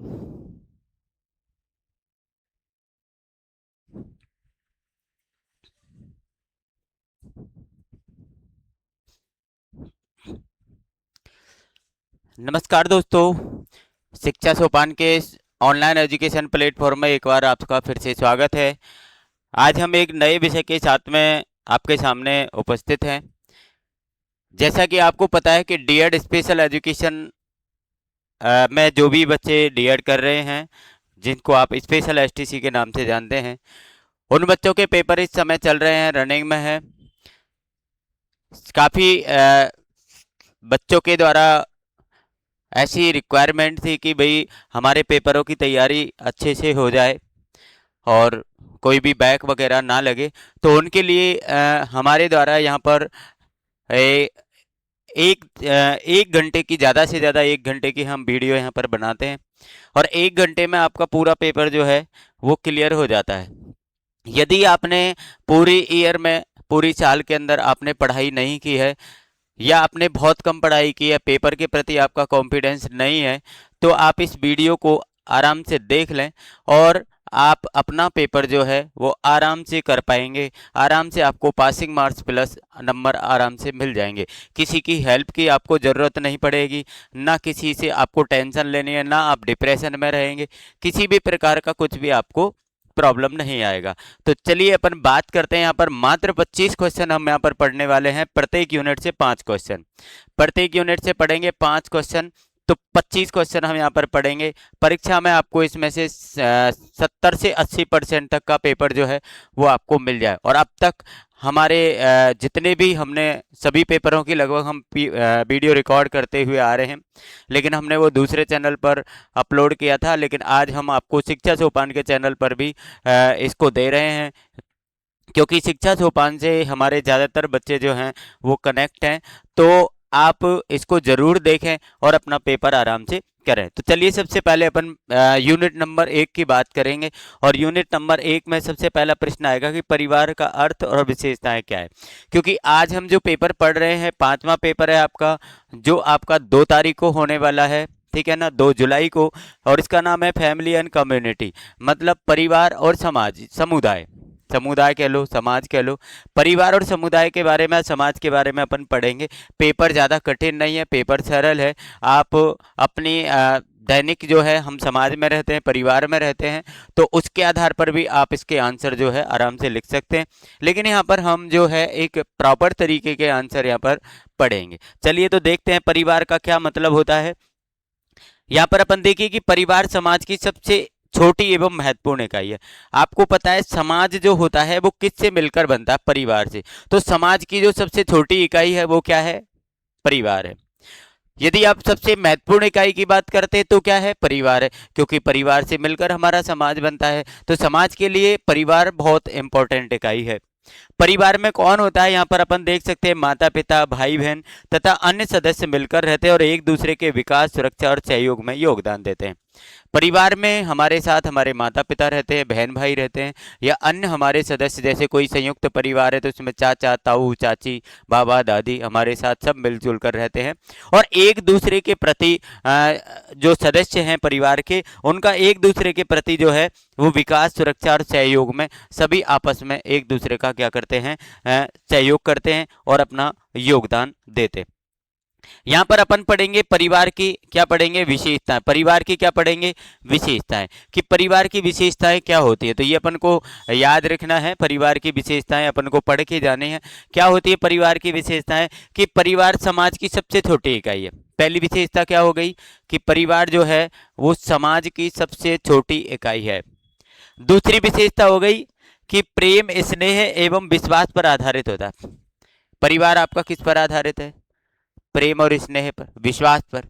नमस्कार दोस्तों, शिक्षा सोपान के ऑनलाइन एजुकेशन प्लेटफॉर्म में एक बार आपका फिर से स्वागत है। आज हम एक नए विषय के साथ में आपके सामने उपस्थित हैं। जैसा कि आपको पता है कि डीएड स्पेशल एजुकेशन में जो भी बच्चे डीएड कर रहे हैं, जिनको आप स्पेशल एसटीसी के नाम से जानते हैं, उन बच्चों के पेपर इस समय चल रहे हैं, रनिंग में है। काफ़ी बच्चों के द्वारा ऐसी रिक्वायरमेंट थी कि भाई हमारे पेपरों की तैयारी अच्छे से हो जाए और कोई भी बैक वगैरह ना लगे। तो उनके लिए हमारे द्वारा यहाँ पर ए, एक घंटे की, ज़्यादा से ज़्यादा एक घंटे की हम वीडियो यहाँ पर बनाते हैं और एक घंटे में आपका पूरा पेपर जो है वो क्लियर हो जाता है। यदि आपने पूरी ईयर में, पूरी साल के अंदर आपने पढ़ाई नहीं की है या आपने बहुत कम पढ़ाई की है, पेपर के प्रति आपका कॉन्फिडेंस नहीं है, तो आप इस वीडियो को आराम से देख लें और आप अपना पेपर जो है वो आराम से कर पाएंगे। आराम से आपको पासिंग मार्क्स प्लस नंबर आराम से मिल जाएंगे। किसी की हेल्प की आपको ज़रूरत नहीं पड़ेगी, ना किसी से आपको टेंशन लेनी है, ना आप डिप्रेशन में रहेंगे। किसी भी प्रकार का कुछ भी आपको प्रॉब्लम नहीं आएगा। तो चलिए अपन बात करते हैं। यहाँ पर मात्र 25 क्वेश्चन हम यहाँ पर पढ़ने वाले हैं। प्रत्येक यूनिट से 5 क्वेश्चन, प्रत्येक यूनिट से पढ़ेंगे 5 क्वेश्चन, तो 25 क्वेश्चन हम यहाँ पर पढ़ेंगे। परीक्षा में आपको इसमें से 70 से 80% तक का पेपर जो है वो आपको मिल जाए। और अब तक हमारे जितने भी हमने सभी पेपरों की लगभग हम वीडियो रिकॉर्ड करते हुए आ रहे हैं, लेकिन हमने वो दूसरे चैनल पर अपलोड किया था, लेकिन आज हम आपको शिक्षा सोपान के चैनल पर भी इसको दे रहे हैं, क्योंकि शिक्षा सोपान से हमारे ज़्यादातर बच्चे जो हैं वो कनेक्ट हैं। तो आप इसको ज़रूर देखें और अपना पेपर आराम से करें। तो चलिए सबसे पहले अपन यूनिट नंबर 1 की बात करेंगे। और यूनिट नंबर 1 में सबसे पहला प्रश्न आएगा कि परिवार का अर्थ और विशेषताएं क्या है। क्योंकि आज हम जो पेपर पढ़ रहे हैं, 5वां पेपर है आपका, जो आपका 2 तारीख को होने वाला है, ठीक है ना, 2 जुलाई को। और इसका नाम है फैमिली एंड कम्युनिटी, मतलब परिवार और समाज, समुदाय, समुदाय कह लो, समाज कह लो। परिवार और समुदाय के बारे में, समाज के बारे में अपन पढ़ेंगे। पेपर ज़्यादा कठिन नहीं है, पेपर सरल है। आप अपनी दैनिक जो है, हम समाज में रहते हैं, परिवार में रहते हैं, तो उसके आधार पर भी आप इसके आंसर जो है आराम से लिख सकते हैं। लेकिन यहाँ पर हम जो है एक प्रॉपर तरीके के आंसर यहाँ पर पढ़ेंगे। चलिए तो देखते हैं परिवार का क्या मतलब होता है। यहाँ पर अपन देखिए कि परिवार समाज की सबसे छोटी एवं महत्वपूर्ण इकाई है। आपको पता है समाज जो होता है वो किससे मिलकर बनता है? परिवार से। तो समाज की जो सबसे छोटी इकाई है वो क्या है? परिवार है। यदि आप सबसे महत्वपूर्ण इकाई की बात करते हैं तो क्या है? परिवार है, क्योंकि परिवार से मिलकर हमारा समाज बनता है। तो समाज के लिए परिवार बहुत इंपॉर्टेंट इकाई है। परिवार में कौन होता है? यहाँ पर अपन देख सकते हैं माता पिता, भाई बहन तथा अन्य सदस्य मिलकर रहते हैं और एक दूसरे के विकास, सुरक्षा और सहयोग में योगदान देते हैं। परिवार में हमारे साथ हमारे माता पिता रहते हैं, बहन भाई रहते हैं, या अन्य हमारे सदस्य, जैसे कोई संयुक्त परिवार है तो उसमें चाचा, ताऊ, चाची, बाबा, दादी हमारे साथ सब मिलजुल कर रहते हैं। और एक दूसरे के प्रति जो सदस्य हैं परिवार के, उनका एक दूसरे के प्रति जो है वो विकास, सुरक्षा और सहयोग में सभी आपस में एक दूसरे का क्या करते हैं? सहयोग करते हैं और अपना योगदान देते हैं। यहाँ पर अपन पढ़ेंगे परिवार की, क्या पढ़ेंगे? विशेषताएं। परिवार की क्या पढ़ेंगे? विशेषताएं। कि परिवार की विशेषताएं क्या होती है, तो ये अपन को याद रखना है। परिवार की विशेषताएं अपन को पढ़ के जाने हैं। क्या होती है परिवार की विशेषताएं? कि परिवार समाज की सबसे छोटी इकाई है। पहली विशेषता क्या हो गई? कि परिवार जो है वो समाज की सबसे छोटी इकाई है। दूसरी विशेषता हो गई कि प्रेम, स्नेह एवं विश्वास पर आधारित होता है। परिवार आपका किस पर आधारित है? प्रेम और स्नेह पर, विश्वास पर।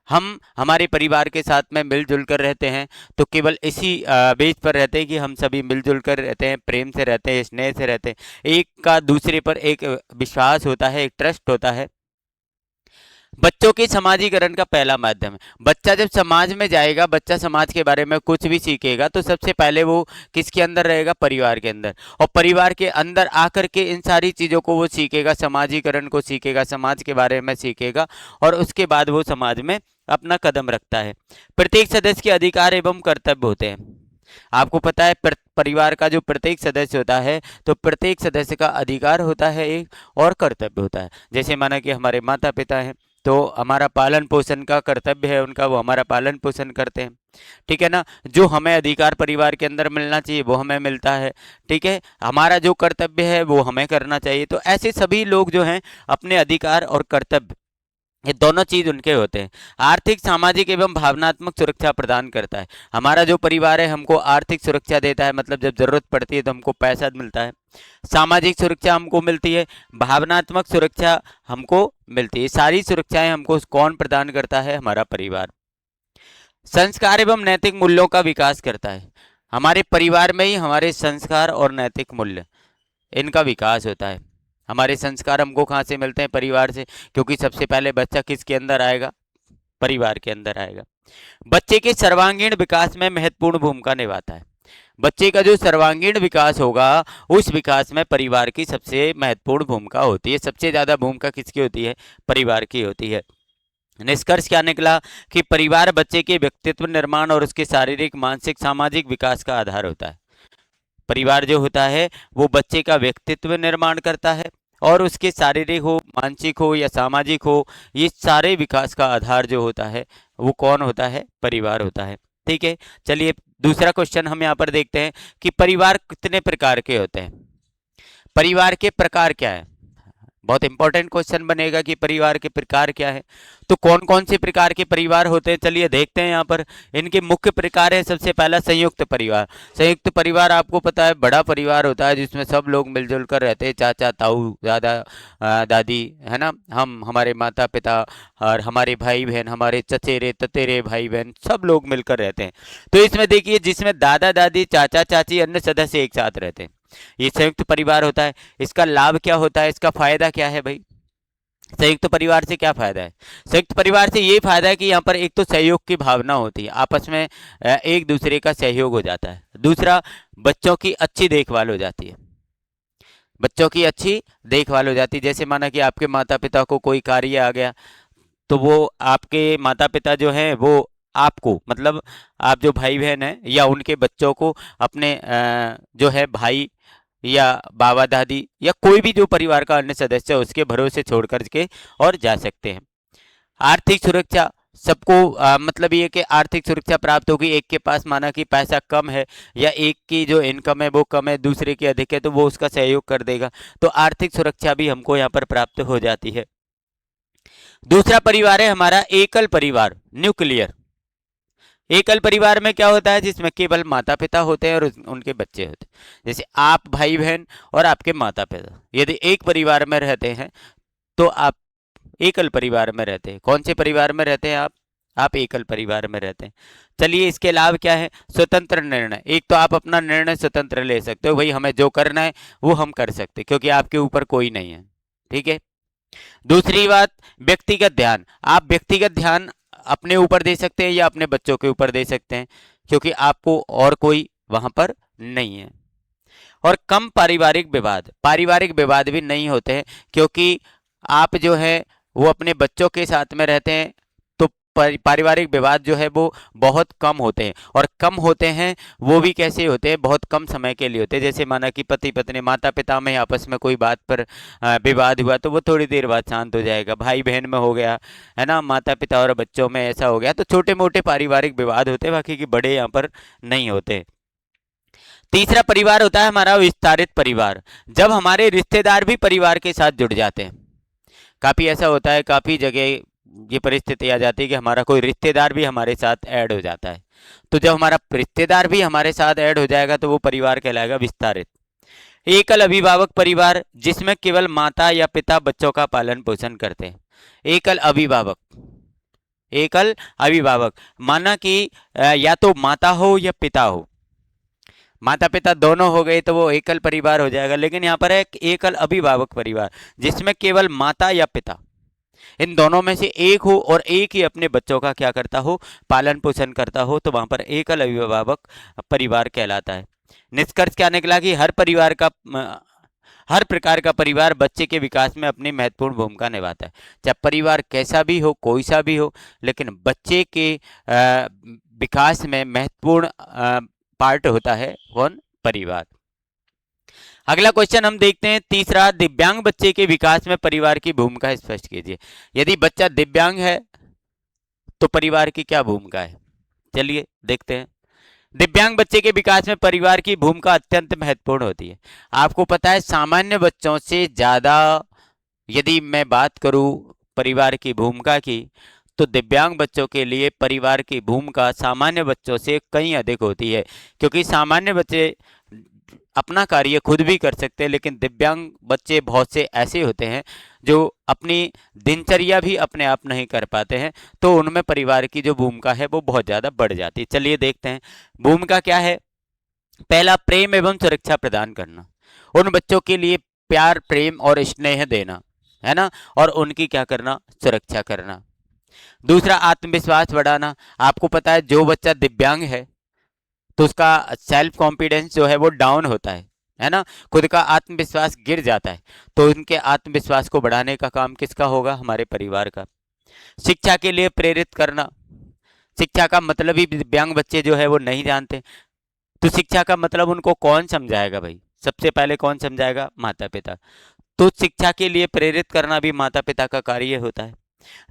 हम हमारे परिवार के साथ में मिलजुल कर रहते हैं तो केवल इसी बेस पर रहते हैं कि हम सभी मिलजुल कर रहते हैं, प्रेम से रहते हैं, स्नेह से रहते हैं। एक का दूसरे पर एक विश्वास होता है, एक ट्रस्ट होता है। बच्चों के समाजीकरण का पहला माध्यम है। बच्चा जब समाज में जाएगा, बच्चा समाज के बारे में कुछ भी सीखेगा तो सबसे पहले वो किसके अंदर रहेगा? परिवार के अंदर। और परिवार के अंदर आकर के इन सारी चीज़ों को वो सीखेगा, समाजीकरण को सीखेगा, समाज के बारे में सीखेगा, और उसके बाद वो समाज में अपना कदम रखता है। प्रत्येक सदस्य के अधिकार एवं कर्तव्य होते हैं। आपको पता है परिवार का जो प्रत्येक सदस्य होता है, तो प्रत्येक सदस्य का अधिकार होता है एक, और कर्तव्य होता है। जैसे माना कि हमारे माता पिता हैं, तो हमारा पालन पोषण का कर्तव्य है उनका, वो हमारा पालन पोषण करते हैं, ठीक है ना। जो हमें अधिकार परिवार के अंदर मिलना चाहिए वो हमें मिलता है, ठीक है। हमारा जो कर्तव्य है वो हमें करना चाहिए। तो ऐसे सभी लोग जो हैं अपने अधिकार और कर्तव्य, ये दोनों चीज उनके होते हैं। आर्थिक, सामाजिक एवं भावनात्मक सुरक्षा प्रदान करता है। हमारा जो परिवार है हमको आर्थिक सुरक्षा देता है, मतलब जब जरूरत पड़ती है तो हमको पैसा मिलता है। सामाजिक सुरक्षा हमको मिलती है, भावनात्मक सुरक्षा हमको मिलती है। सारी सुरक्षाएं हमको कौन प्रदान करता है? हमारा परिवार। संस्कार एवं नैतिक मूल्यों का विकास करता है। हमारे परिवार में ही हमारे संस्कार और नैतिक मूल्य, इनका विकास होता है। हमारे संस्कार हमको कहाँ से मिलते हैं? परिवार से, क्योंकि सबसे पहले बच्चा किसके अंदर आएगा? परिवार के अंदर आएगा। बच्चे के सर्वांगीण विकास में महत्वपूर्ण भूमिका निभाता है। बच्चे का जो सर्वांगीण विकास होगा, उस विकास में परिवार की सबसे महत्वपूर्ण भूमिका होती है। सबसे ज्यादा भूमिका किसकी होती है? परिवार की होती है। निष्कर्ष क्या निकला? कि परिवार बच्चे के व्यक्तित्व निर्माण और उसके शारीरिक, मानसिक, सामाजिक विकास का आधार होता है। परिवार जो होता है वो बच्चे का व्यक्तित्व निर्माण करता है, और उसके शारीरिक हो, मानसिक हो या सामाजिक हो, ये सारे विकास का आधार जो होता है वो कौन होता है? परिवार होता है। ठीक है, चलिए दूसरा क्वेश्चन हम यहाँ पर देखते हैं कि परिवार कितने प्रकार के होते हैं। परिवार के प्रकार क्या है? बहुत इंपॉर्टेंट क्वेश्चन बनेगा कि परिवार के प्रकार क्या है। तो कौन कौन से प्रकार के परिवार होते हैं, चलिए देखते हैं यहाँ पर। इनके मुख्य प्रकार है, सबसे पहला संयुक्त परिवार। संयुक्त परिवार आपको पता है बड़ा परिवार होता है जिसमें सब लोग मिलजुल कर रहते हैं, चाचा ताऊ दादा दादी, है ना, हम, हमारे माता पिता, और हमारे भाई बहन, हमारे चचेरे ततेरे भाई बहन, सब लोग मिलकर रहते हैं। तो इसमें देखिए, जिसमें दादा दादी चाचा चाची अन्य सदस्य एक साथ रहते हैं, ये संयुक्त परिवार होता है। इसका लाभ क्या होता है? इसका फायदा क्या है भाई? संयुक्त परिवार से क्या फायदा है? संयुक्त परिवार से ये फायदा है कि यहाँ पर एक तो सहयोग की भावना होती है, आपस में एक दूसरे का सहयोग हो जाता है। दूसरा, बच्चों की अच्छी देखभाल हो जाती है। बच्चों की अच्छी देखभाल हो जाती है। जैसे माना कि आपके माता पिता को कोई कार्य आ गया, तो वो आपके माता पिता जो हैं वो आपको, मतलब आप जो भाई बहन हैं या उनके बच्चों को, अपने जो है भाई या बाबा दादी या कोई भी जो परिवार का अन्य सदस्य है उसके भरोसे छोड़ कर के और जा सकते हैं। आर्थिक सुरक्षा, सबको मतलब ये कि आर्थिक सुरक्षा प्राप्त होगी। एक के पास माना कि पैसा कम है या एक की जो इनकम है वो कम है, दूसरे की अधिक है, तो वो उसका सहयोग कर देगा, तो आर्थिक सुरक्षा भी हमको यहाँ पर प्राप्त हो जाती है। दूसरा परिवार है हमारा एकल परिवार, न्यूक्लियर। एकल परिवार में क्या होता है? जिसमें केवल माता पिता होते हैं और उनके बच्चे होते हैं। जैसे आप भाई बहन और आपके माता पिता यदि एक परिवार में रहते हैं तो आप एकल परिवार में रहते हैं। कौन से परिवार में रहते हैं आप? आप एकल परिवार में रहते हैं। चलिए, इसके लाभ क्या है? स्वतंत्र निर्णय। एक तो आप अपना निर्णय स्वतंत्र ले सकते हो, भाई हमें जो करना है वो हम कर सकते हैं क्योंकि आपके ऊपर कोई नहीं है, ठीक है। दूसरी बात, व्यक्तिगत ध्यान। आप व्यक्तिगत ध्यान अपने ऊपर दे सकते हैं या अपने बच्चों के ऊपर दे सकते हैं, क्योंकि आपको और कोई वहां पर नहीं है। और कम पारिवारिक विवाद, पारिवारिक विवाद भी नहीं होते हैं, क्योंकि आप जो है वो अपने बच्चों के साथ में रहते हैं, तो पारिवारिक विवाद जो है वो बहुत कम होते हैं। और कम होते हैं वो भी कैसे होते हैं? बहुत कम समय के लिए होते हैं। जैसे माना कि पति पत्नी, माता पिता में आपस में कोई बात पर विवाद हुआ तो वो थोड़ी देर बाद शांत हो जाएगा। भाई बहन में हो गया, है ना, माता पिता और बच्चों में ऐसा हो गया, तो छोटे मोटे पारिवारिक विवाद होते हैं, बाकी के बड़े यहाँ पर नहीं होते। तीसरा परिवार होता है हमारा विस्तारित परिवार, जब हमारे रिश्तेदार भी परिवार के साथ जुड़ जाते हैं। काफी ऐसा होता है, काफी जगह ये परिस्थिति आ जाती है कि हमारा कोई रिश्तेदार भी हमारे साथ ऐड हो जाता है। तो जब हमारा रिश्तेदार भी हमारे साथ ऐड हो जाएगा तो वो परिवार कहलाएगा विस्तारित। एकल अभिभावक परिवार, जिसमें केवल माता या पिता बच्चों का पालन पोषण करते हैं। एकल अभिभावक, एकल अभिभावक माना कि या तो माता हो या पिता हो, माता पिता दोनों हो गए तो वो एकल परिवार हो जाएगा। लेकिन यहाँ पर है एकल अभिभावक परिवार, जिसमें केवल माता या पिता, इन दोनों में से एक हो और एक ही अपने बच्चों का क्या करता हो, पालन पोषण करता हो, तो वहां पर एकल अभिभावक परिवार कहलाता है। निष्कर्ष क्या निकला कि हर प्रकार का परिवार बच्चे के विकास में अपनी महत्वपूर्ण भूमिका निभाता है। चाहे परिवार कैसा भी हो, कोई सा भी हो, लेकिन बच्चे के विकास में महत्वपूर्ण पार्ट होता है कौन, परिवार। अगला क्वेश्चन हम देखते हैं तीसरा, दिव्यांग बच्चे के विकास में परिवार की भूमिका स्पष्ट कीजिए। यदि बच्चा दिव्यांग है तो परिवार की क्या भूमिका है, चलिए देखते हैं। दिव्यांग बच्चे के विकास में परिवार की भूमिका अत्यंत महत्वपूर्ण होती है। आपको पता है सामान्य बच्चों से ज्यादा यदि मैं बात करूं परिवार की भूमिका की, तो दिव्यांग बच्चों के लिए परिवार की भूमिका सामान्य बच्चों से कहीं अधिक होती है, क्योंकि सामान्य बच्चे अपना कार्य खुद भी कर सकते हैं, लेकिन दिव्यांग बच्चे बहुत से ऐसे होते हैं जो अपनी दिनचर्या भी अपने आप नहीं कर पाते हैं, तो उनमें परिवार की जो भूमिका है वो बहुत ज़्यादा बढ़ जाती है। चलिए देखते हैं भूमिका क्या है। पहला, प्रेम एवं सुरक्षा प्रदान करना, उन बच्चों के लिए प्यार, प्रेम और स्नेह देना, है ना, और उनकी क्या करना, सुरक्षा करना। दूसरा, आत्मविश्वास बढ़ाना। आपको पता है जो बच्चा दिव्यांग है तो उसका सेल्फ कॉन्फिडेंस जो है वो डाउन होता है ना, खुद का आत्मविश्वास गिर जाता है, तो उनके आत्मविश्वास को बढ़ाने का काम किसका होगा, हमारे परिवार का। शिक्षा के लिए प्रेरित करना, शिक्षा का मतलब ही दिव्यांग बच्चे जो है वो नहीं जानते, तो शिक्षा का मतलब उनको कौन समझाएगा भाई, सबसे पहले कौन समझाएगा, माता पिता। तो शिक्षा के लिए प्रेरित करना भी माता पिता का कार्य होता है।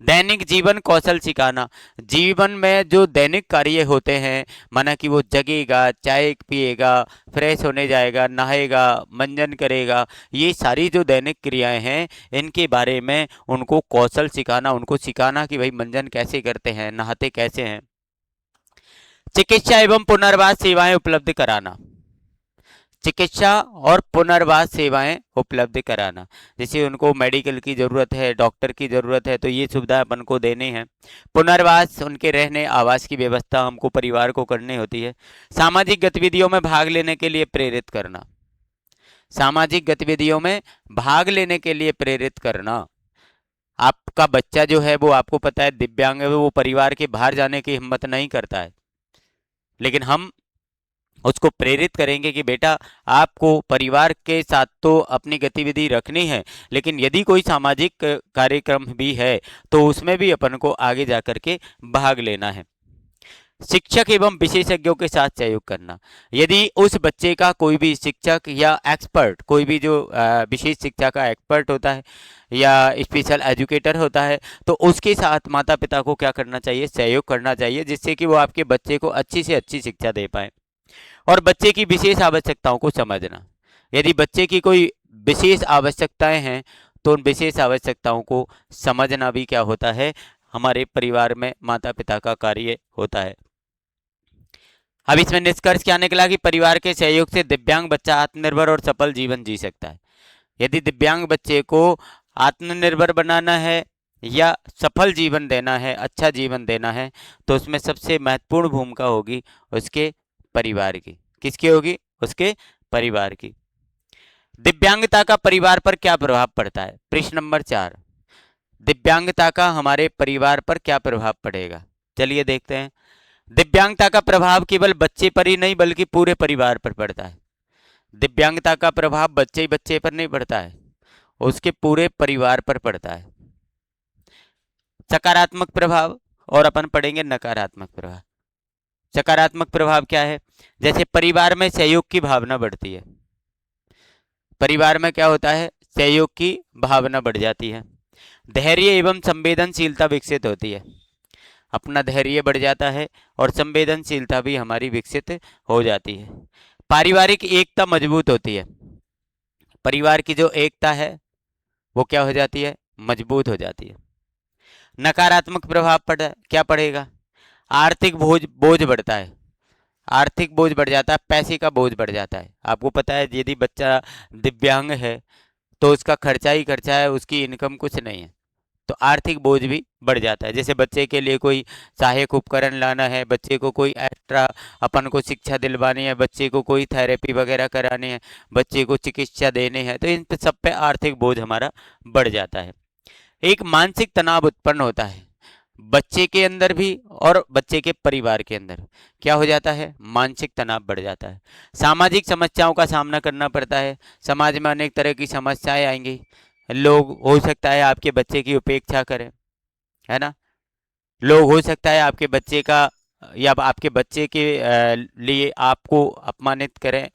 दैनिक जीवन कौशल सिखाना, जीवन में जो दैनिक कार्य होते हैं, माना कि वो जगेगा, चाय पिएगा, फ्रेश होने जाएगा, नहाएगा, मंजन करेगा, ये सारी जो दैनिक क्रियाएं हैं इनके बारे में उनको कौशल सिखाना, उनको सिखाना कि भाई मंजन कैसे करते हैं, नहाते कैसे हैं। चिकित्सा एवं पुनर्वास सेवाएं उपलब्ध कराना, चिकित्सा और पुनर्वास सेवाएं उपलब्ध कराना, जैसे उनको मेडिकल की ज़रूरत है, डॉक्टर की ज़रूरत है, तो ये सुविधा अपन को देनी है। पुनर्वास, उनके रहने आवास की व्यवस्था हमको परिवार को करनी होती है। सामाजिक गतिविधियों में भाग लेने के लिए प्रेरित करना, सामाजिक गतिविधियों में भाग लेने के लिए प्रेरित करना। आपका बच्चा जो है वो आपको पता है दिव्यांग है, वो परिवार के बाहर जाने की हिम्मत नहीं करता है, लेकिन हम उसको प्रेरित करेंगे कि बेटा आपको परिवार के साथ तो अपनी गतिविधि रखनी है, लेकिन यदि कोई सामाजिक कार्यक्रम भी है तो उसमें भी अपन को आगे जाकर के भाग लेना है। शिक्षक एवं विशेषज्ञों के साथ सहयोग करना, यदि उस बच्चे का कोई भी शिक्षक या एक्सपर्ट, कोई भी जो विशेष शिक्षा का एक्सपर्ट होता है या स्पेशल एजुकेटर होता है, तो उसके साथ माता पिता को क्या करना चाहिए, सहयोग करना चाहिए, जिससे कि वो आपके बच्चे को अच्छी से अच्छी शिक्षा दे पाए। और बच्चे की विशेष आवश्यकताओं को समझना, यदि बच्चे की कोई विशेष आवश्यकताएं हैं तो उन विशेष आवश्यकताओं को समझना भी क्या होता है, हमारे परिवार में माता पिता का कार्य होता है। अब इसमें निष्कर्ष क्या निकला कि परिवार के सहयोग से दिव्यांग बच्चा आत्मनिर्भर और सफल जीवन जी सकता है। यदि दिव्यांग बच्चे को आत्मनिर्भर बनाना है या सफल जीवन देना है, अच्छा जीवन देना है, तो उसमें सबसे महत्वपूर्ण भूमिका होगी उसके परिवार की। किसकी होगी, उसके परिवार की। दिव्यांगता का परिवार पर क्या प्रभाव पड़ता है, प्रश्न नंबर 4, दिव्यांगता का हमारे परिवार पर क्या प्रभाव पड़ेगा, चलिए देखते हैं। दिव्यांगता का प्रभाव केवल बच्चे पर ही नहीं बल्कि पूरे परिवार पर पड़ता है। दिव्यांगता का प्रभाव बच्चे ही बच्चे पर नहीं पड़ता है, उसके पूरे परिवार पर पड़ता है। सकारात्मक प्रभाव और अपन पढ़ेंगे नकारात्मक प्रभाव। सकारात्मक प्रभाव क्या है, जैसे परिवार में सहयोग की भावना बढ़ती है, परिवार में क्या होता है, सहयोग की भावना बढ़ जाती है। धैर्य एवं संवेदनशीलता विकसित होती है, अपना धैर्य बढ़ जाता है और संवेदनशीलता भी हमारी विकसित हो जाती है। पारिवारिक एकता मजबूत होती है, परिवार की जो एकता है वो क्या हो जाती है, मजबूत हो जाती है। नकारात्मक प्रभाव क्या पड़ेगा, आर्थिक बोझ बोझ बढ़ता है, आर्थिक बोझ बढ़ जाता है, पैसे का बोझ बढ़ जाता है। आपको पता है यदि बच्चा दिव्यांग है तो उसका खर्चा ही खर्चा है, उसकी इनकम कुछ नहीं है, तो आर्थिक बोझ भी बढ़ जाता है। जैसे बच्चे के लिए कोई सहायक उपकरण लाना है, बच्चे को कोई एक्स्ट्रा अपन को शिक्षा दिलवानी है, बच्चे को कोई थेरेपी वगैरह करानी है, बच्चे को चिकित्सा देनी है, तो इन सब पे आर्थिक बोझ हमारा बढ़ जाता है। एक मानसिक तनाव उत्पन्न होता है बच्चे के अंदर भी और बच्चे के परिवार के अंदर। क्या हो जाता है? मानसिक तनाव बढ़ जाता है। सामाजिक समस्याओं का सामना करना पड़ता है। समाज में अनेक तरह की समस्याएं आएंगी। लोग हो सकता है आपके बच्चे की उपेक्षा करें, है ना। लोग हो सकता है आपके बच्चे का या आपके बच्चे के लिए आपको अपमानित करें,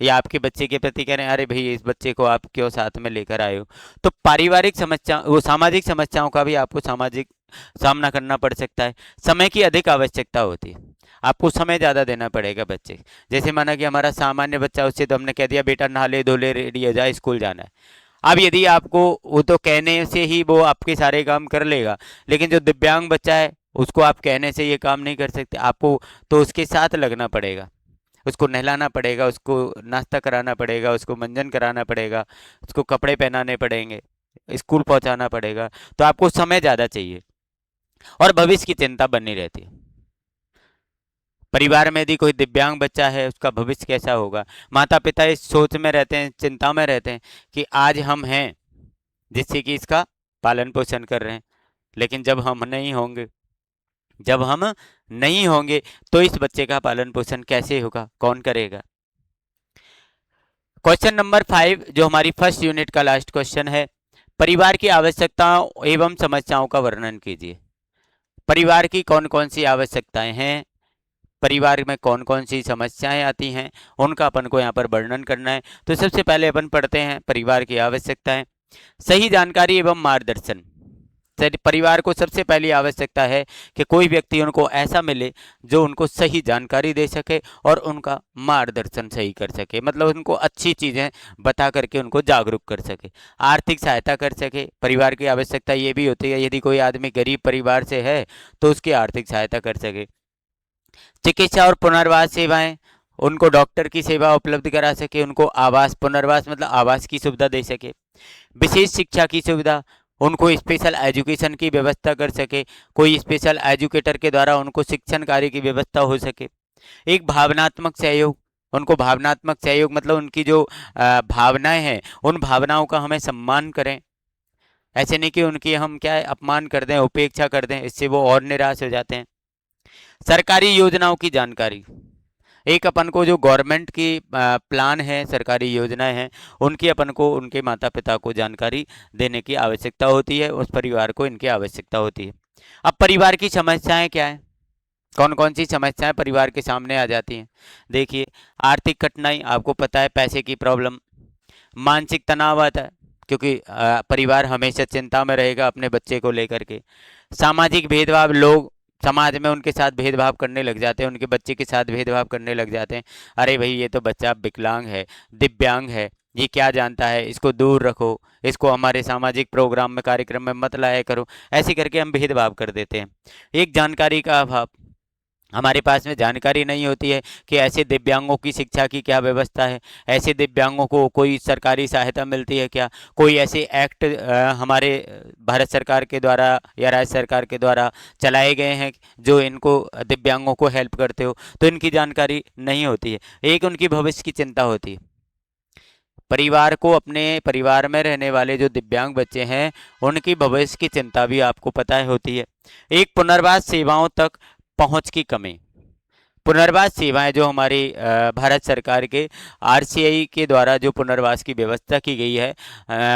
या आपके बच्चे के प्रति कह रहे हैं अरे भाई इस बच्चे को आप क्यों साथ में लेकर आए हो। तो पारिवारिक समस्या, वो सामाजिक समस्याओं का भी आपको सामाजिक सामना करना पड़ सकता है। समय की अधिक आवश्यकता होती है, आपको समय ज़्यादा देना पड़ेगा बच्चे। जैसे माना कि हमारा सामान्य बच्चा, उससे तो हमने कह दिया बेटा नहा ले धो ले रेडी हो जा स्कूल जाना है। अब यदि आपको, वो तो कहने से ही वो आपके सारे काम कर लेगा, लेकिन जो दिव्यांग बच्चा है उसको आप कहने से ये काम नहीं कर सकते, आपको तो उसके साथ लगना पड़ेगा, उसको नहलाना पड़ेगा, उसको नाश्ता कराना पड़ेगा, उसको मंजन कराना पड़ेगा, उसको कपड़े पहनाने पड़ेंगे, स्कूल पहुंचाना पड़ेगा। तो आपको समय ज़्यादा चाहिए और भविष्य की चिंता बनी रहती है। परिवार में यदि कोई दिव्यांग बच्चा है उसका भविष्य कैसा होगा, माता पिता इस सोच में रहते हैं, चिंता में रहते हैं कि आज हम हैं जिससे कि इसका पालन पोषण कर रहे हैं, लेकिन जब हम नहीं होंगे तो इस बच्चे का पालन पोषण कैसे होगा, कौन करेगा। क्वेश्चन नंबर 5 जो हमारी फर्स्ट यूनिट का लास्ट क्वेश्चन है, परिवार की आवश्यकताओं एवं समस्याओं का वर्णन कीजिए। परिवार की कौन कौन सी आवश्यकताएं हैं, परिवार में कौन कौन सी समस्याएं आती हैं, उनका अपन को यहाँ पर वर्णन करना है। तो सबसे पहले अपन पढ़ते हैं परिवार की आवश्यकताएं। सही जानकारी एवं मार्गदर्शन। परिवार को सबसे पहली आवश्यकता है कि कोई व्यक्ति उनको ऐसा मिले जो उनको सही जानकारी दे सके और उनका मार्गदर्शन सही कर सके, मतलब उनको अच्छी चीज़ें बता करके उनको जागरूक कर सके, आर्थिक सहायता कर सके। परिवार की आवश्यकता ये भी होती है यदि कोई आदमी गरीब परिवार से है तो उसकी आर्थिक सहायता कर सके। चिकित्सा और पुनर्वास सेवाएं, उनको डॉक्टर की सेवा उपलब्ध करा सके, उनको आवास, पुनर्वास मतलब आवास की सुविधा दे सके। विशेष शिक्षा की सुविधा, उनको स्पेशल एजुकेशन की व्यवस्था कर सके, कोई स्पेशल एजुकेटर के द्वारा उनको शिक्षण कार्य की व्यवस्था हो सके। एक भावनात्मक सहयोग, उनको भावनात्मक सहयोग मतलब उनकी जो भावनाएं हैं उन भावनाओं का हमें सम्मान करें। ऐसे नहीं कि उनकी हम क्या है अपमान कर दें, उपेक्षा कर दें, इससे वो और निराश हो जाते हैं। सरकारी योजनाओं की जानकारी, एक अपन को जो गवर्नमेंट की प्लान है, सरकारी योजनाएं हैं, उनकी अपन को उनके माता पिता को जानकारी देने की आवश्यकता होती है, उस परिवार को इनकी आवश्यकता होती है। अब परिवार की समस्याएं क्या है, कौन कौन सी समस्याएं परिवार के सामने आ जाती हैं। देखिए, आर्थिक कठिनाई, आपको पता है पैसे की प्रॉब्लम। मानसिक तनाव आता है क्योंकि परिवार हमेशा चिंता में रहेगा अपने बच्चे को लेकर के। सामाजिक भेदभाव, लोग समाज में उनके साथ भेदभाव करने लग जाते हैं, उनके बच्चे के साथ भेदभाव करने लग जाते हैं। अरे भाई ये तो बच्चा विकलांग है, दिव्यांग है, ये क्या जानता है, इसको दूर रखो, इसको हमारे सामाजिक प्रोग्राम में, कार्यक्रम में मत लाया करो, ऐसे करके हम भेदभाव कर देते हैं। एक जानकारी का अभाव, हमारे पास में जानकारी नहीं होती है कि ऐसे दिव्यांगों की शिक्षा की क्या व्यवस्था है, ऐसे दिव्यांगों को कोई सरकारी सहायता मिलती है क्या, कोई ऐसे एक्ट हमारे भारत सरकार के द्वारा या राज्य सरकार के द्वारा चलाए गए हैं जो इनको दिव्यांगों को हेल्प करते हो, तो इनकी जानकारी नहीं होती है। एक उनकी भविष्य की चिंता होती है। परिवार को, अपने परिवार में रहने वाले जो दिव्यांग बच्चे हैं उनकी भविष्य की चिंता भी आपको पता है होती है। एक पुनर्वास सेवाओं तक पहुंच की कमी, पुनर्वास सेवाएं जो हमारी भारत सरकार के आरसीआई के द्वारा जो पुनर्वास की व्यवस्था की गई है,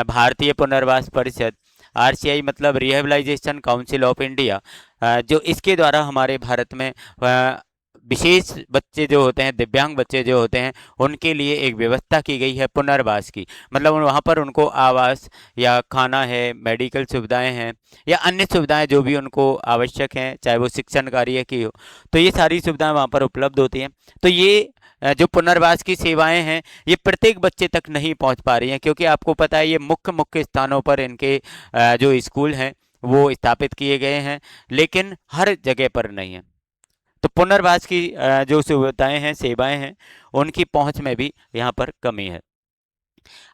भारतीय पुनर्वास परिषद, आरसीआई मतलब रिहेबिलाइजेशन काउंसिल ऑफ इंडिया, जो इसके द्वारा हमारे भारत में विशेष बच्चे जो होते हैं, दिव्यांग बच्चे जो होते हैं, उनके लिए एक व्यवस्था की गई है पुनर्वास की। मतलब वहाँ पर उनको आवास या खाना है, मेडिकल सुविधाएं हैं या अन्य सुविधाएं जो भी उनको आवश्यक हैं, चाहे वो शिक्षण कार्य की हो, तो ये सारी सुविधाएं वहाँ पर उपलब्ध होती हैं। तो ये जो पुनर्वास की सेवाएं हैं ये प्रत्येक बच्चे तक नहीं पहुँच पा रही हैं, क्योंकि आपको पता है ये मुख्य मुख्य स्थानों पर इनके जो स्कूल हैं वो स्थापित किए गए हैं, लेकिन हर जगह पर नहीं है। तो पुनर्वास की जो सुविधाएं हैं, सेवाएं हैं, उनकी पहुंच में भी यहाँ पर कमी है।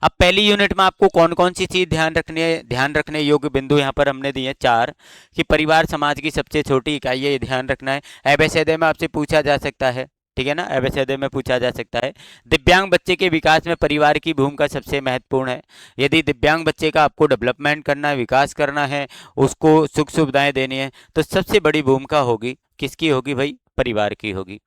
अब पहली यूनिट में आपको कौन कौन सी चीज ध्यान रखने योग्य बिंदु यहाँ पर हमने दिए 4, कि परिवार समाज की सबसे छोटी इकाई है, ये ध्यान रखना है। एबेसेदे में आपसे पूछा जा सकता है, ठीक है ना, एवं में पूछा जा सकता है। दिव्यांग बच्चे के विकास में परिवार की भूमिका सबसे महत्वपूर्ण है। यदि दिव्यांग बच्चे का आपको डेवलपमेंट करना है, विकास करना है, उसको सुख सुविधाएं देनी है, तो सबसे बड़ी भूमिका होगी किसकी होगी भाई? परिवार की होगी।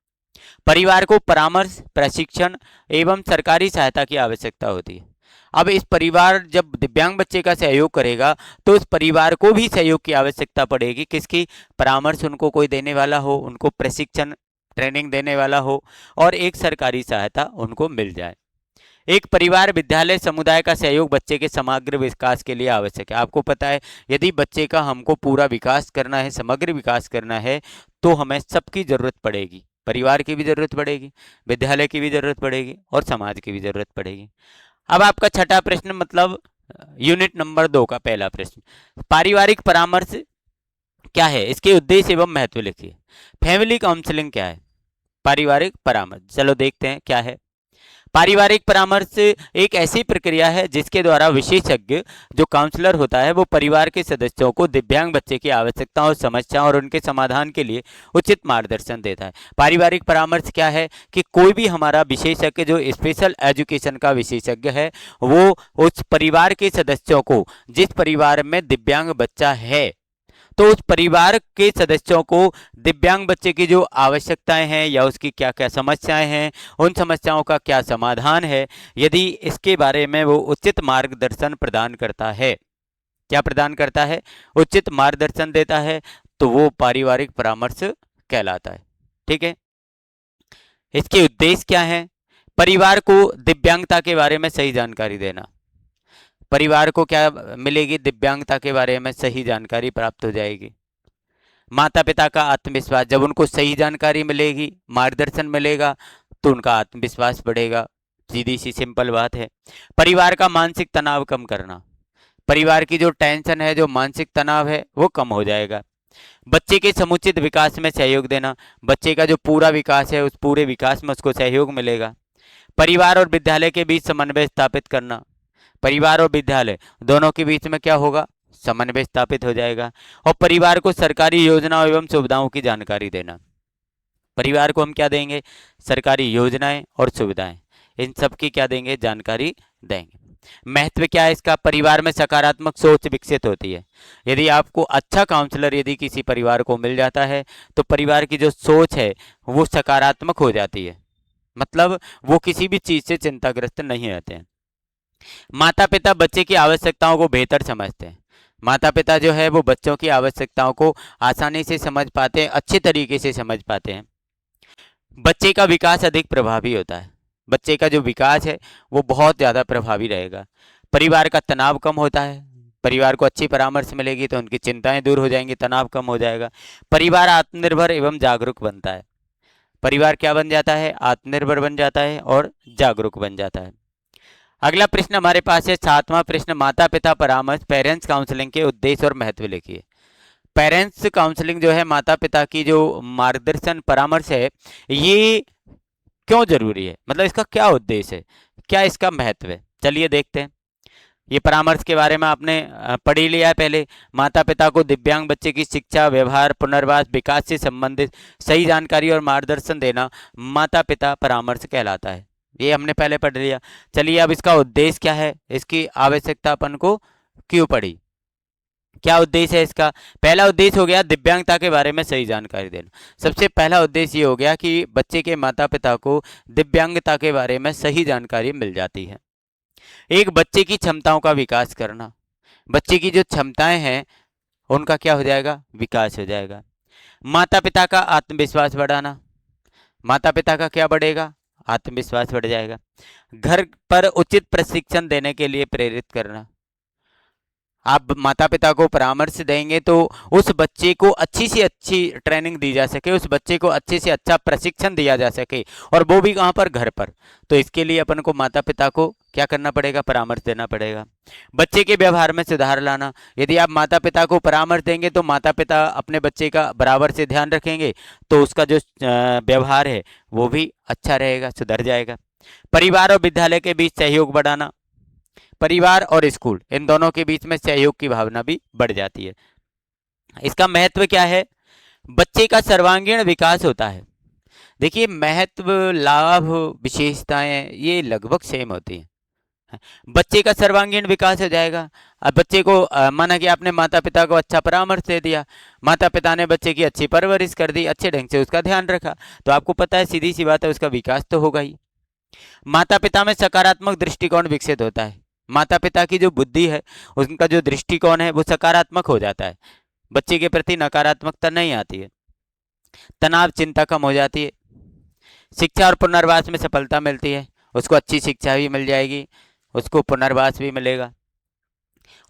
परिवार को परामर्श, प्रशिक्षण एवं सरकारी सहायता की आवश्यकता होती है। अब इस परिवार जब दिव्यांग बच्चे का सहयोग करेगा तो उस परिवार को भी सहयोग की आवश्यकता पड़ेगी। किसकी? परामर्श उनको कोई देने वाला हो, उनको प्रशिक्षण ट्रेनिंग देने वाला हो, और एक सरकारी सहायता उनको मिल जाए। एक परिवार, विद्यालय, समुदाय का सहयोग बच्चे के समग्र विकास के लिए आवश्यक है। आपको पता है, यदि बच्चे का हमको पूरा विकास करना है, समग्र विकास करना है, तो हमें सबकी जरूरत पड़ेगी। परिवार की भी जरूरत पड़ेगी, विद्यालय की भी जरूरत पड़ेगी, और समाज की भी जरूरत पड़ेगी। अब आपका छठा प्रश्न, मतलब यूनिट नंबर 2 का पहला प्रश्न, पारिवारिक परामर्श क्या है, इसके उद्देश्य एवं महत्व लिखिए। फैमिली काउंसलिंग क्या है? पारिवारिक परामर्श, चलो देखते हैं क्या है। पारिवारिक परामर्श एक ऐसी प्रक्रिया है जिसके द्वारा विशेषज्ञ जो काउंसलर होता है वो परिवार के सदस्यों को दिव्यांग बच्चे की आवश्यकताओं, समस्याओं और उनके समाधान के लिए उचित मार्गदर्शन देता है। पारिवारिक परामर्श क्या है कि कोई भी हमारा विशेषज्ञ जो स्पेशल एजुकेशन का विशेषज्ञ है, वो उस परिवार के सदस्यों को, जिस परिवार में दिव्यांग बच्चा है, तो उस परिवार के सदस्यों को दिव्यांग बच्चे की जो आवश्यकताएं हैं या उसकी क्या क्या समस्याएं हैं, उन समस्याओं का क्या समाधान है, यदि इसके बारे में वो उचित मार्गदर्शन प्रदान करता है, क्या प्रदान करता है? उचित मार्गदर्शन देता है, तो वो पारिवारिक परामर्श कहलाता है। ठीक है, इसके उद्देश्य क्या है? परिवार को दिव्यांगता के बारे में सही जानकारी देना। परिवार को क्या मिलेगी? दिव्यांगता के बारे में सही जानकारी प्राप्त हो जाएगी। माता पिता का आत्मविश्वास, जब उनको सही जानकारी मिलेगी, मार्गदर्शन मिलेगा, तो उनका आत्मविश्वास बढ़ेगा। सीधी सी सिंपल बात है। परिवार का मानसिक तनाव कम करना, परिवार की जो टेंशन है, जो मानसिक तनाव है, वो कम हो जाएगा। बच्चे के समुचित विकास में सहयोग देना, बच्चे का जो पूरा विकास है, उस पूरे विकास में उसको सहयोग मिलेगा। परिवार और विद्यालय के बीच समन्वय स्थापित करना, परिवार और विद्यालय दोनों के बीच में क्या होगा? समन्वय स्थापित हो जाएगा। और परिवार को सरकारी योजनाओं एवं सुविधाओं की जानकारी देना। परिवार को हम क्या देंगे? सरकारी योजनाएं और सुविधाएं, इन सब की क्या देंगे? जानकारी देंगे। महत्व क्या है इसका? परिवार में सकारात्मक सोच विकसित होती है। यदि आपको अच्छा काउंसलर यदि किसी परिवार को मिल जाता है, तो परिवार की जो सोच है वो सकारात्मक हो जाती है, मतलब वो किसी भी चीज से चिंताग्रस्त नहीं रहते हैं। माता पिता बच्चे की आवश्यकताओं को बेहतर समझते हैं। माता पिता जो है वो बच्चों की आवश्यकताओं को आसानी से समझ पाते हैं, अच्छे तरीके से समझ पाते हैं। बच्चे का विकास अधिक प्रभावी होता है। बच्चे का जो विकास है वो बहुत ज़्यादा प्रभावी रहेगा। परिवार का तनाव कम होता है। परिवार को अच्छी परामर्श मिलेगी तो उनकी चिंताएं दूर हो जाएंगी, तनाव कम हो जाएगा। परिवार आत्मनिर्भर एवं जागरूक बनता है। परिवार क्या बन जाता है? आत्मनिर्भर बन जाता है और जागरूक बन जाता है। अगला प्रश्न हमारे पास है 7वां प्रश्न, माता पिता परामर्श, पेरेंट्स काउंसलिंग के उद्देश्य और महत्व लिखिए। पेरेंट्स काउंसलिंग जो है, माता पिता की जो मार्गदर्शन परामर्श है, ये क्यों जरूरी है, मतलब इसका क्या उद्देश्य है, क्या इसका महत्व है? चलिए देखते हैं। ये परामर्श के बारे में आपने पढ़ ही लिया है पहले। माता पिता को दिव्यांग बच्चे की शिक्षा, व्यवहार, पुनर्वास, विकास से संबंधित सही जानकारी और मार्गदर्शन देना माता पिता परामर्श कहलाता है। ये हमने पहले पढ़ लिया। चलिए अब इसका उद्देश्य क्या है, इसकी आवश्यकता अपन को क्यों पड़ी, क्या उद्देश्य है इसका? पहला उद्देश्य हो गया दिव्यांगता के बारे में सही जानकारी देना। सबसे पहला उद्देश्य ये हो गया कि बच्चे के माता पिता को दिव्यांगता के बारे में सही जानकारी मिल जाती है। एक बच्चे की क्षमताओं का विकास करना, बच्चे की जो क्षमताएं हैं उनका क्या हो जाएगा? विकास हो जाएगा। माता पिता का आत्मविश्वास बढ़ाना, माता पिता का क्या बढ़ेगा? आत्मविश्वास बढ़ जाएगा। घर पर उचित प्रशिक्षण देने के लिए प्रेरित करना, आप माता पिता को परामर्श देंगे तो उस बच्चे को अच्छी से अच्छी ट्रेनिंग दी जा सके, उस बच्चे को अच्छे से अच्छा प्रशिक्षण दिया जा सके, और वो भी कहाँ पर? घर पर। तो इसके लिए अपन को माता पिता को क्या करना पड़ेगा? परामर्श देना पड़ेगा। बच्चे के व्यवहार में सुधार लाना, यदि आप माता पिता को परामर्श देंगे तो माता पिता अपने बच्चे का बराबर से ध्यान रखेंगे, तो उसका जो व्यवहार है वो भी अच्छा रहेगा, सुधर जाएगा। परिवार और विद्यालय के बीच सहयोग बढ़ाना, परिवार और स्कूल इन दोनों के बीच में सहयोग की भावना भी बढ़ जाती है। इसका महत्व क्या है? बच्चे का सर्वांगीण विकास होता है। देखिए महत्व, लाभ, विशेषताएं ये लगभग सेम होती हैं। बच्चे का सर्वांगीण विकास हो जाएगा। अब बच्चे को माना कि आपने माता पिता को अच्छा परामर्श दे दिया, माता पिता ने बच्चे की अच्छी परवरिश कर दी, अच्छे ढंग से उसका ध्यान रखा, तो आपको पता है सीधी सी बात है उसका विकास तो होगा ही। माता पिता में सकारात्मक दृष्टिकोण विकसित होता है। माता पिता की जो बुद्धि है, उनका जो दृष्टिकोण है वो सकारात्मक हो जाता है, बच्चे के प्रति नकारात्मकता नहीं आती है। तनाव चिंता कम हो जाती है। शिक्षा और पुनर्वास में सफलता मिलती है, उसको अच्छी शिक्षा भी मिल जाएगी, उसको पुनर्वास भी मिलेगा।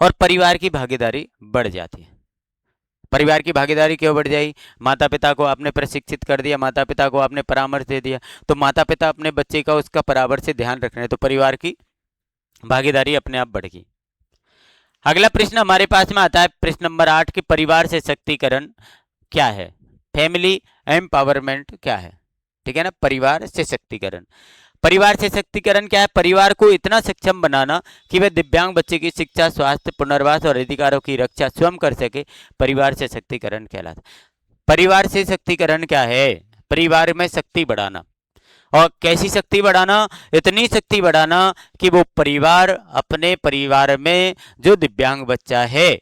और परिवार की भागीदारी बढ़ जाती है। परिवार की भागीदारी क्यों बढ़ जाएगी? माता पिता को आपने प्रशिक्षित कर दिया, माता पिता को आपने परामर्श दे दिया, तो माता पिता अपने बच्चे का उसका परामर्श से ध्यान रख रहे हैं, तो परिवार की भागीदारी अपने आप बढ़ गई। अगला प्रश्न हमारे पास में आता है, प्रश्न नंबर 8 कि परिवार से सशक्तिकरण क्या है? फैमिली एम्पावरमेंट क्या है? ठीक है ना, परिवार से सशक्तिकरण। परिवार से सशक्तिकरण क्या है? परिवार को इतना सक्षम बनाना कि वह दिव्यांग बच्चे की शिक्षा, स्वास्थ्य, पुनर्वास और अधिकारों की रक्षा स्वयं कर सके, परिवार से सशक्तिकरण कहलाता है। परिवार से सशक्तिकरण क्या है? परिवार में शक्ति बढ़ाना। और कैसी शक्ति बढ़ाना? इतनी शक्ति बढ़ाना कि वो परिवार अपने परिवार में जो दिव्यांग बच्चा है,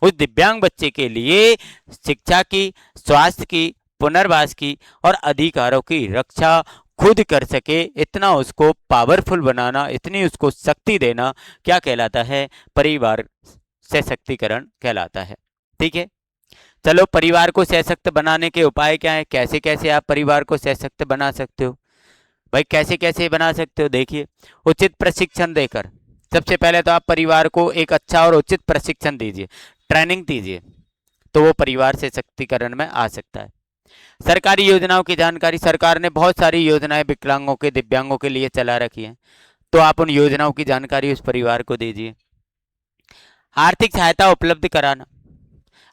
उस दिव्यांग बच्चे के लिए शिक्षा की, स्वास्थ्य की, पुनर्वास की और अधिकारों की रक्षा खुद कर सके, इतना उसको पावरफुल बनाना, इतनी उसको शक्ति देना, क्या कहलाता है? परिवार सशक्तिकरण कहलाता है। ठीक है, चलो परिवार को सशक्त बनाने के उपाय क्या है? कैसे कैसे आप परिवार को सशक्त बना सकते हो? भाई कैसे कैसे बना सकते हो? देखिए, उचित प्रशिक्षण देकर। सबसे पहले तो आप परिवार को एक अच्छा और उचित प्रशिक्षण दीजिए, ट्रेनिंग दीजिए, तो वो परिवार से सशक्तिकरण में आ सकता है। सरकारी योजनाओं की जानकारी। सरकार ने बहुत सारी योजनाएं विकलांगों के, दिव्यांगों के लिए चला रखी हैं, तो आप उन योजनाओं की जानकारी उस परिवार को दीजिए। आर्थिक सहायता उपलब्ध कराना।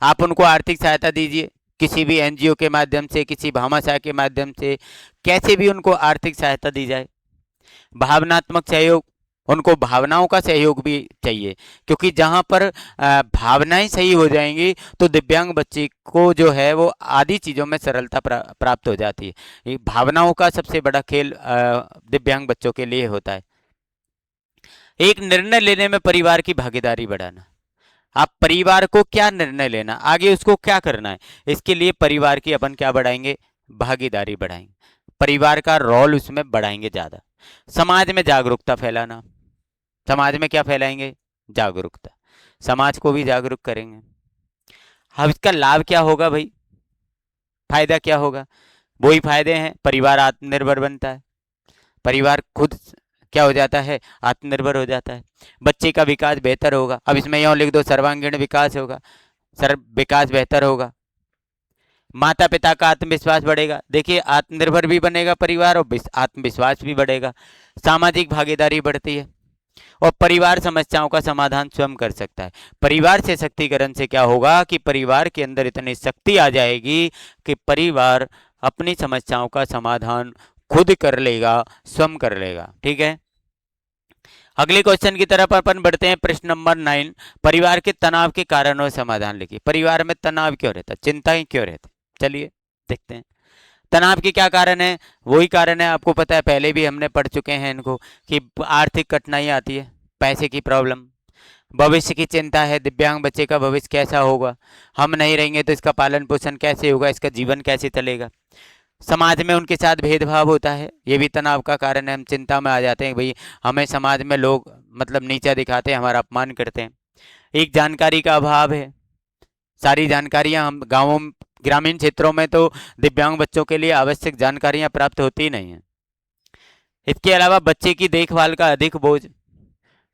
आप उनको आर्थिक सहायता दीजिए, किसी भी एनजीओ के माध्यम से, किसी भामाशाह के माध्यम से, कैसे भी उनको आर्थिक सहायता दी जाए। भावनात्मक सहयोग। उनको भावनाओं का सहयोग भी चाहिए, क्योंकि जहाँ पर भावनाएं सही हो जाएंगी तो दिव्यांग बच्चे को जो है वो आदि चीज़ों में सरलता प्राप्त हो जाती है। ये भावनाओं का सबसे बड़ा खेल दिव्यांग बच्चों के लिए होता है। एक निर्णय लेने में परिवार की भागीदारी बढ़ाना। आप परिवार को क्या निर्णय लेना, आगे उसको क्या करना है, इसके लिए परिवार की अपन क्या बढ़ाएंगे? भागीदारी बढ़ाएंगे, परिवार का रोल उसमें बढ़ाएंगे ज़्यादा। समाज में जागरूकता फैलाना। समाज में क्या फैलाएंगे? जागरूकता। समाज को भी जागरूक करेंगे। अब इसका लाभ क्या होगा भाई? फायदा क्या होगा? वही फायदे हैं, परिवार आत्मनिर्भर बनता है, परिवार खुद क्या हो जाता है? आत्मनिर्भर हो जाता है। बच्चे का विकास बेहतर होगा। अब इसमें यूँ लिख दो, सर्वांगीण विकास होगा, सर विकास बेहतर होगा। माता पिता का आत्मविश्वास बढ़ेगा। देखिए, आत्मनिर्भर भी बनेगा परिवार और आत्मविश्वास भी बढ़ेगा। सामाजिक भागीदारी बढ़ती है और परिवार समस्याओं का समाधान स्वयं कर सकता है। परिवार से सशक्तिकरण से क्या होगा कि परिवार के अंदर इतनी शक्ति आ जाएगी कि परिवार अपनी समस्याओं का समाधान खुद कर लेगा, स्वयं कर लेगा। ठीक है, अगले क्वेश्चन की तरफ अपन बढ़ते हैं। प्रश्न नंबर 9, परिवार के तनाव के कारण और समाधान लिखिए। परिवार में तनाव क्यों रहता है, चिंताएं क्यों रहती? चलिए देखते हैं तनाव के क्या कारण है। वही कारण है, आपको पता है, पहले भी हमने पढ़ चुके हैं इनको, कि आर्थिक कठिनाई आती है, पैसे की प्रॉब्लम, भविष्य की चिंता है, दिव्यांग बच्चे का भविष्य कैसा होगा, हम नहीं रहेंगे तो इसका पालन पोषण कैसे होगा, इसका जीवन कैसे चलेगा। समाज में उनके साथ भेदभाव होता है, ये भी तनाव का कारण है। हम चिंता में आ जाते हैं, भाई हमें समाज में लोग मतलब नीचा दिखाते हैं, हमारा अपमान करते हैं। एक जानकारी का अभाव है, सारी जानकारियां हम गाँवों, ग्रामीण क्षेत्रों में तो दिव्यांग बच्चों के लिए आवश्यक जानकारियां प्राप्त होती नहीं हैं। इसके अलावा बच्चे की देखभाल का अधिक बोझ,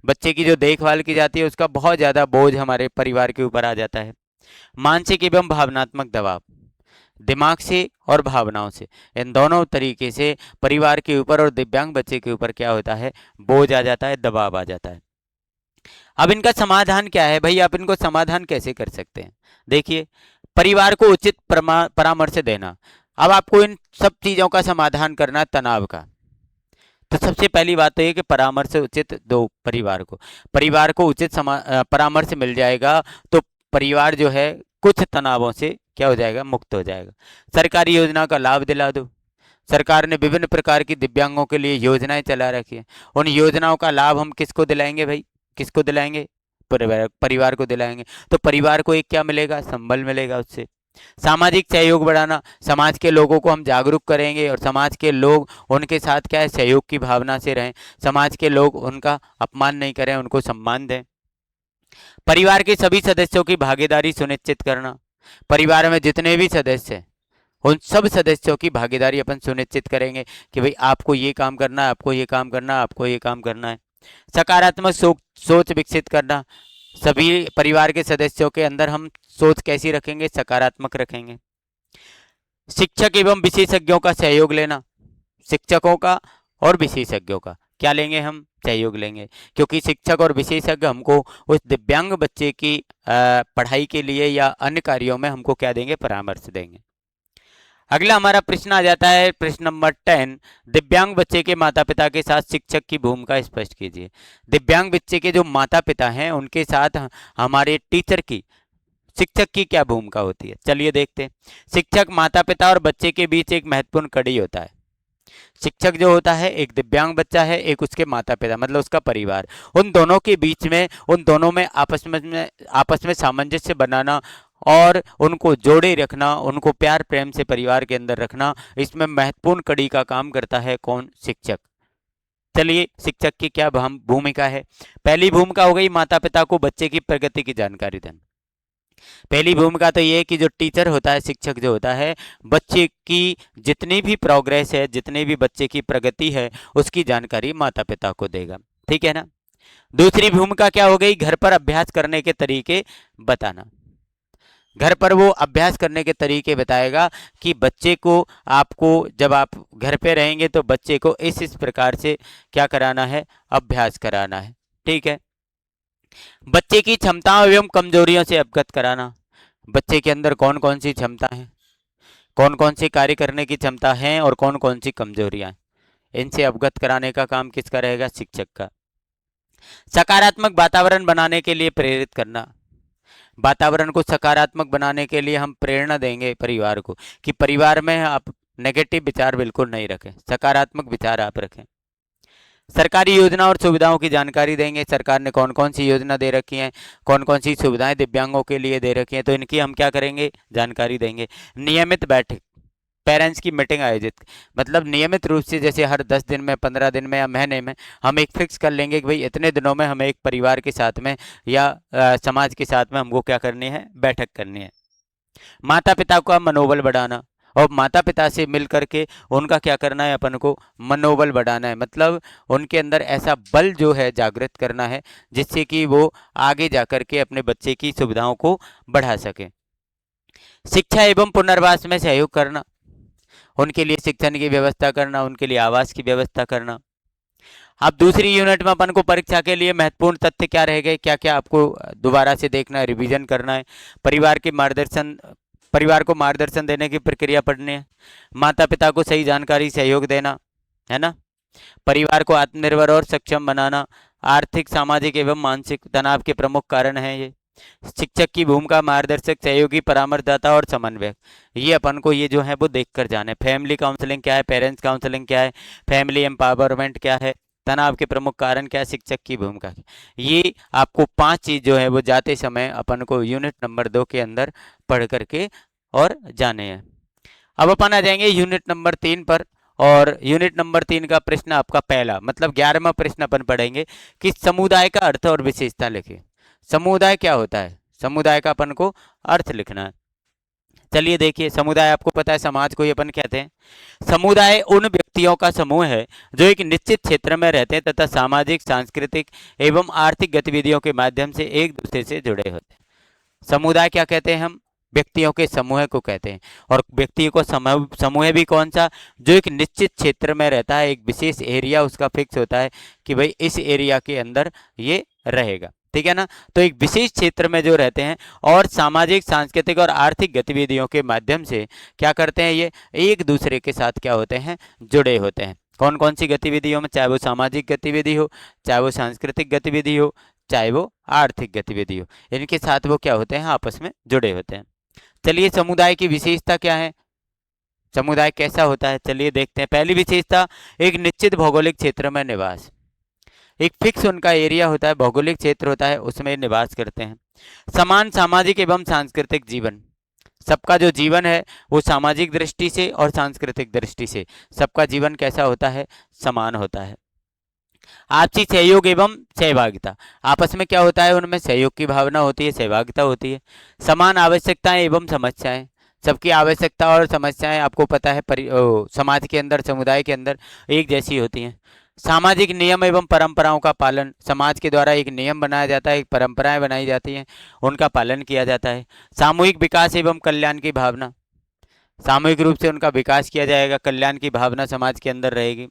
बच्चे की जो देखभाल की जाती है उसका बहुत ज़्यादा बोझ हमारे परिवार के ऊपर आ जाता है। मानसिक एवं भावनात्मक दबाव, दिमाग से और भावनाओं से, इन दोनों तरीके से परिवार के ऊपर और दिव्यांग बच्चे के ऊपर क्या होता है? बोझ आ जाता है, दबाव आ जाता है। अब इनका समाधान क्या है भाई? आप इनको समाधान कैसे कर सकते हैं? देखिए, परिवार को उचित परामर्श देना। अब आपको इन सब चीज़ों का समाधान करना है, तनाव का, तो सबसे पहली बात तो ये कि परामर्श उचित दो परिवार को। परिवार को उचित परामर्श मिल जाएगा तो परिवार जो है कुछ तनावों से क्या हो जाएगा? मुक्त हो जाएगा। सरकारी योजना का लाभ दिला दो। सरकार ने विभिन्न प्रकार की दिव्यांगों के लिए योजनाएं चला रखी है। उन योजनाओं का लाभ हम किसको दिलाएंगे भाई? किसको दिलाएंगे? परिवार को दिलाएंगे। तो परिवार को एक क्या मिलेगा? संबल मिलेगा उससे। सामाजिक सहयोग बढ़ाना, समाज के लोगों को हम जागरूक करेंगे और समाज के लोग उनके साथ क्या है, सहयोग की भावना से रहें। समाज के लोग उनका अपमान नहीं करें, उनको सम्मान दें। परिवार के सभी सदस्यों की भागीदारी सुनिश्चित करना। परिवार में जितने भी सदस्य हैं उन सब सदस्यों की भागीदारी अपन सुनिश्चित करेंगे कि भाई आपको ये काम करना है, आपको ये काम करना है, आपको ये काम करना है। सकारात्मक सोच विकसित करना। सभी परिवार के सदस्यों के अंदर हम सोच कैसी रखेंगे? सकारात्मक रखेंगे। शिक्षक एवं विशेषज्ञों का सहयोग लेना। शिक्षकों का और विशेषज्ञों का क्या लेंगे? हम सहयोग लेंगे, क्योंकि शिक्षक और विशेषज्ञ हमको उस दिव्यांग बच्चे की पढ़ाई के लिए या अन्य कार्यों में हमको क्या देंगे? परामर्श देंगे। अगला हमारा प्रश्न आ जाता है, प्रश्न नंबर 10। दिव्यांग बच्चे के माता पिता के साथ शिक्षक की भूमिका स्पष्ट कीजिए। दिव्यांग बच्चे के जो माता पिता हैं उनके साथ हमारे टीचर की, शिक्षक की क्या भूमिका होती है? चलिए देखते हैं। शिक्षक माता पिता और बच्चे के बीच एक महत्वपूर्ण कड़ी होता है। शिक्षक जो होता है, एक दिव्यांग बच्चा है, एक उसके माता पिता मतलब उसका परिवार, उन दोनों के बीच में, उन दोनों में आपस में सामंजस्य बनाना और उनको जोड़े रखना, उनको प्यार प्रेम से परिवार के अंदर रखना, इसमें महत्वपूर्ण कड़ी का काम करता है कौन? शिक्षक। चलिए, शिक्षक की क्या भूमिका है? पहली भूमिका हो गई माता पिता को बच्चे की प्रगति की जानकारी देना। पहली भूमिका तो ये है कि जो टीचर होता है, शिक्षक जो होता है, बच्चे की जितनी भी प्रोग्रेस है, जितनी भी बच्चे की प्रगति है, उसकी जानकारी माता पिता को देगा। ठीक है ना? दूसरी भूमिका क्या हो गई? घर पर अभ्यास करने के तरीके बताना। घर पर वो अभ्यास करने के तरीके बताएगा कि बच्चे को, आपको जब आप घर पे रहेंगे तो बच्चे को इस प्रकार से क्या कराना है? अभ्यास कराना है। ठीक है। बच्चे की क्षमताओं एवं कमजोरियों से अवगत कराना। बच्चे के अंदर कौन कौन सी क्षमता है, कौन कौन सी कार्य करने की क्षमता है और कौन कौन सी कमजोरियां हैं, इनसे अवगत कराने का काम किसका रहेगा? शिक्षक का। सकारात्मक वातावरण बनाने के लिए प्रेरित करना। वातावरण को सकारात्मक बनाने के लिए हम प्रेरणा देंगे परिवार को कि परिवार में आप नेगेटिव विचार बिल्कुल नहीं रखें, सकारात्मक विचार आप रखें। सरकारी योजना और सुविधाओं की जानकारी देंगे। सरकार ने कौन कौन सी योजना दे रखी हैं, कौन कौन सी सुविधाएं दिव्यांगों के लिए दे रखी हैं, तो इनकी हम क्या करेंगे? जानकारी देंगे। नियमित बैठक, पेरेंट्स की मीटिंग आयोजित, मतलब नियमित रूप से, जैसे हर 10 दिन में, 15 दिन में या महीने में हम एक फिक्स कर लेंगे कि भाई इतने दिनों में हमें एक परिवार के साथ में या समाज के साथ में हमको क्या करनी है? बैठक करनी है। माता पिता का मनोबल बढ़ाना, और माता पिता से मिल करके उनका क्या करना है? अपन को मनोबल बढ़ाना है, मतलब उनके अंदर ऐसा बल जो है जागृत करना है जिससे कि वो आगे जा करके अपने बच्चे की सुविधाओं को बढ़ा सके। शिक्षा एवं पुनर्वास में सहयोग करना, उनके लिए शिक्षण की व्यवस्था करना, उनके लिए आवास की व्यवस्था करना। अब दूसरी यूनिट में अपन को परीक्षा के लिए महत्वपूर्ण तथ्य क्या रह गए, क्या क्या आपको दोबारा से देखना है, रिवीजन करना है। परिवार को मार्गदर्शन देने की प्रक्रिया पढ़नी है। माता पिता को सही जानकारी सहयोग देना है ना। परिवार को आत्मनिर्भर और सक्षम बनाना। आर्थिक, सामाजिक एवं मानसिक तनाव के प्रमुख कारण हैं ये। शिक्षक की भूमिका मार्गदर्शक, सहयोगी, परामर्शदाता और समन्वयक, ये अपन को ये जो है वो देख कर जाना है। फैमिली काउंसलिंग क्या है, पेरेंट्स काउंसलिंग क्या है, फैमिली एम्पावरमेंट क्या है, तनाव के प्रमुख कारण क्या है, शिक्षक की भूमिका। ये आपको 5 चीज जो है वो जाते समय अपन को यूनिट नंबर 2 के अंदर पढ़ करके और जाने हैं। अब अपन आ जाएंगे यूनिट नंबर 3 पर, और यूनिट नंबर 3 का प्रश्न आपका पहला, मतलब 11वां प्रश्न अपन पढ़ेंगे कि समुदाय का अर्थ और विशेषता लिखिए। समुदाय क्या होता है? समुदाय का अपन को अर्थ लिखना है। चलिए देखिए, समुदाय आपको पता है, समाज को ही अपन कहते हैं। समुदाय उन व्यक्तियों का समूह है जो एक निश्चित क्षेत्र में रहते हैं तथा सामाजिक, सांस्कृतिक एवं आर्थिक गतिविधियों के माध्यम से एक दूसरे से जुड़े होते हैं। समुदाय क्या कहते हैं? हम व्यक्तियों के समूह को कहते हैं। और व्यक्तियों को समूह भी कौन सा? जो एक निश्चित क्षेत्र में रहता है, एक विशेष एरिया उसका फिक्स होता है कि भाई इस एरिया के अंदर ये रहेगा। ठीक है ना। तो एक विशेष क्षेत्र में जो रहते हैं और सामाजिक, सांस्कृतिक और आर्थिक गतिविधियों के माध्यम से क्या करते हैं? ये एक दूसरे के साथ क्या होते हैं? जुड़े होते हैं। कौन कौन सी गतिविधियों में? चाहे वो सामाजिक गतिविधि हो, चाहे वो सांस्कृतिक गतिविधि हो, चाहे वो आर्थिक गतिविधि हो, इनके साथ वो क्या होते हैं? आपस में जुड़े होते हैं। चलिए, समुदाय की विशेषता क्या है? समुदाय कैसा होता है, चलिए देखते हैं। पहली विशेषता, एक निश्चित भौगोलिक क्षेत्र में निवास। एक फिक्स उनका एरिया होता है, भौगोलिक क्षेत्र होता है, उसमें निवास करते हैं। समान सामाजिक एवं सांस्कृतिक जीवन, सबका जो जीवन है वो सामाजिक दृष्टि से और सांस्कृतिक दृष्टि से सबका जीवन कैसा होता है, समान होता है। आपसी सहयोग एवं सहभागिता, आपस में क्या होता है, उनमें सहयोग की भावना होती है, सहभागिता होती है। समान आवश्यकताएं एवं समस्याएं, सबकी आवश्यकता और समस्याएं आपको पता है समाज के अंदर, समुदाय के अंदर एक जैसी होती हैं। सामाजिक नियम एवं परंपराओं का पालन, समाज के द्वारा एक नियम बनाया जाता है, एक परंपराएं बनाई जाती हैं, उनका पालन किया जाता है। सामूहिक विकास एवं कल्याण की भावना, सामूहिक रूप से उनका विकास किया जाएगा, कल्याण की भावना समाज के अंदर रहेगी।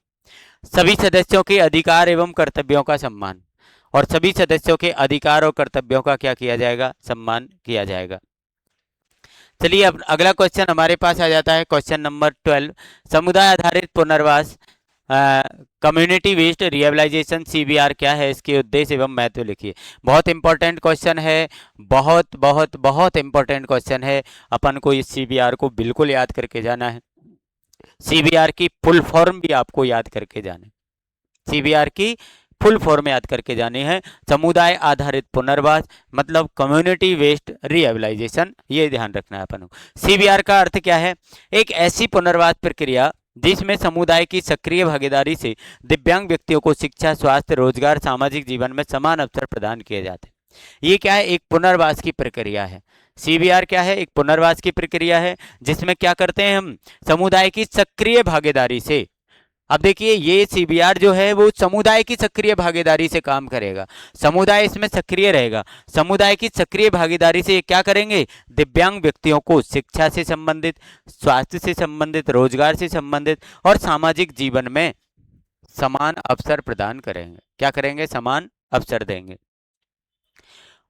सभी सदस्यों के अधिकार एवं कर्तव्यों का सम्मान, और सभी सदस्यों के अधिकार और कर्तव्यों का क्या किया जाएगा, सम्मान किया जाएगा। चलिए अब अगला क्वेश्चन हमारे पास आ जाता है, क्वेश्चन नंबर 12। समुदाय आधारित पुनर्वास कम्युनिटी बेस्ड रिहेबिलिटेशन सीबीआर क्या है, इसके उद्देश्य एवं महत्व लिखिए। बहुत इंपॉर्टेंट क्वेश्चन है, बहुत बहुत बहुत इंपॉर्टेंट क्वेश्चन है। अपन को इस सीबीआर को बिल्कुल याद करके जाना है। सीबीआर की फुल फॉर्म भी आपको याद करके जाने, सीबीआर की फुल फॉर्म याद करके जानी है। समुदाय आधारित पुनर्वास मतलब कम्युनिटी बेस्ड रिहेबिलिटेशन, ये ध्यान रखना है अपन को। सीबीआर का अर्थ क्या है, एक ऐसी पुनर्वास प्रक्रिया जिसमें समुदाय की सक्रिय भागीदारी से दिव्यांग व्यक्तियों को शिक्षा, स्वास्थ्य, रोजगार, सामाजिक जीवन में समान अवसर प्रदान किए जाते हैं। ये क्या है, एक पुनर्वास की प्रक्रिया है। सीबीआर क्या है, एक पुनर्वास की प्रक्रिया है जिसमें क्या करते हैं हम, समुदाय की सक्रिय भागीदारी से। अब देखिए ये सीबीआर जो है वो समुदाय की सक्रिय भागीदारी से काम करेगा, समुदाय इसमें सक्रिय रहेगा। समुदाय की सक्रिय भागीदारी से क्या करेंगे, दिव्यांग व्यक्तियों को शिक्षा से संबंधित, स्वास्थ्य से संबंधित, रोजगार से संबंधित और सामाजिक जीवन में समान अवसर प्रदान करेंगे। क्या करेंगे, समान अवसर देंगे।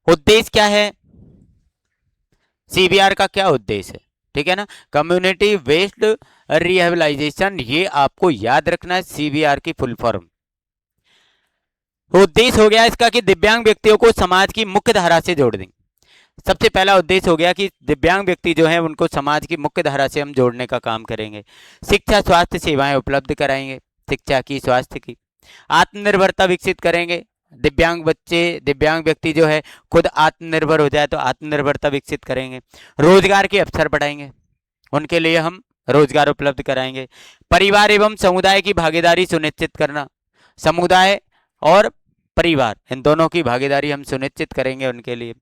उद्देश्य क्या है, सीबीआर का क्या उद्देश्य है, ठीक है ना, कम्युनिटी बेस्ड रिहेबिलिटेशन, ये आपको याद रखना है, सीबीआर की फुल फॉर्म। उद्देश्य हो गया इसका कि दिव्यांग व्यक्तियों को समाज की मुख्य धारा से जोड़ देंगे। सबसे पहला उद्देश्य हो गया कि दिव्यांग व्यक्ति जो है उनको समाज की मुख्य धारा से हम जोड़ने का काम करेंगे। शिक्षा, स्वास्थ्य सेवाएं उपलब्ध कराएंगे, शिक्षा की, स्वास्थ्य की। आत्मनिर्भरता विकसित करेंगे, दिव्यांग बच्चे, दिव्यांग व्यक्ति जो है खुद आत्मनिर्भर हो जाए तो आत्मनिर्भरता विकसित करेंगे। रोजगार के अवसर बढ़ाएंगे, उनके लिए हम रोजगार उपलब्ध कराएंगे। परिवार एवं समुदाय की भागीदारी सुनिश्चित करना, समुदाय और परिवार इन दोनों की भागीदारी हम सुनिश्चित करेंगे उनके लिए।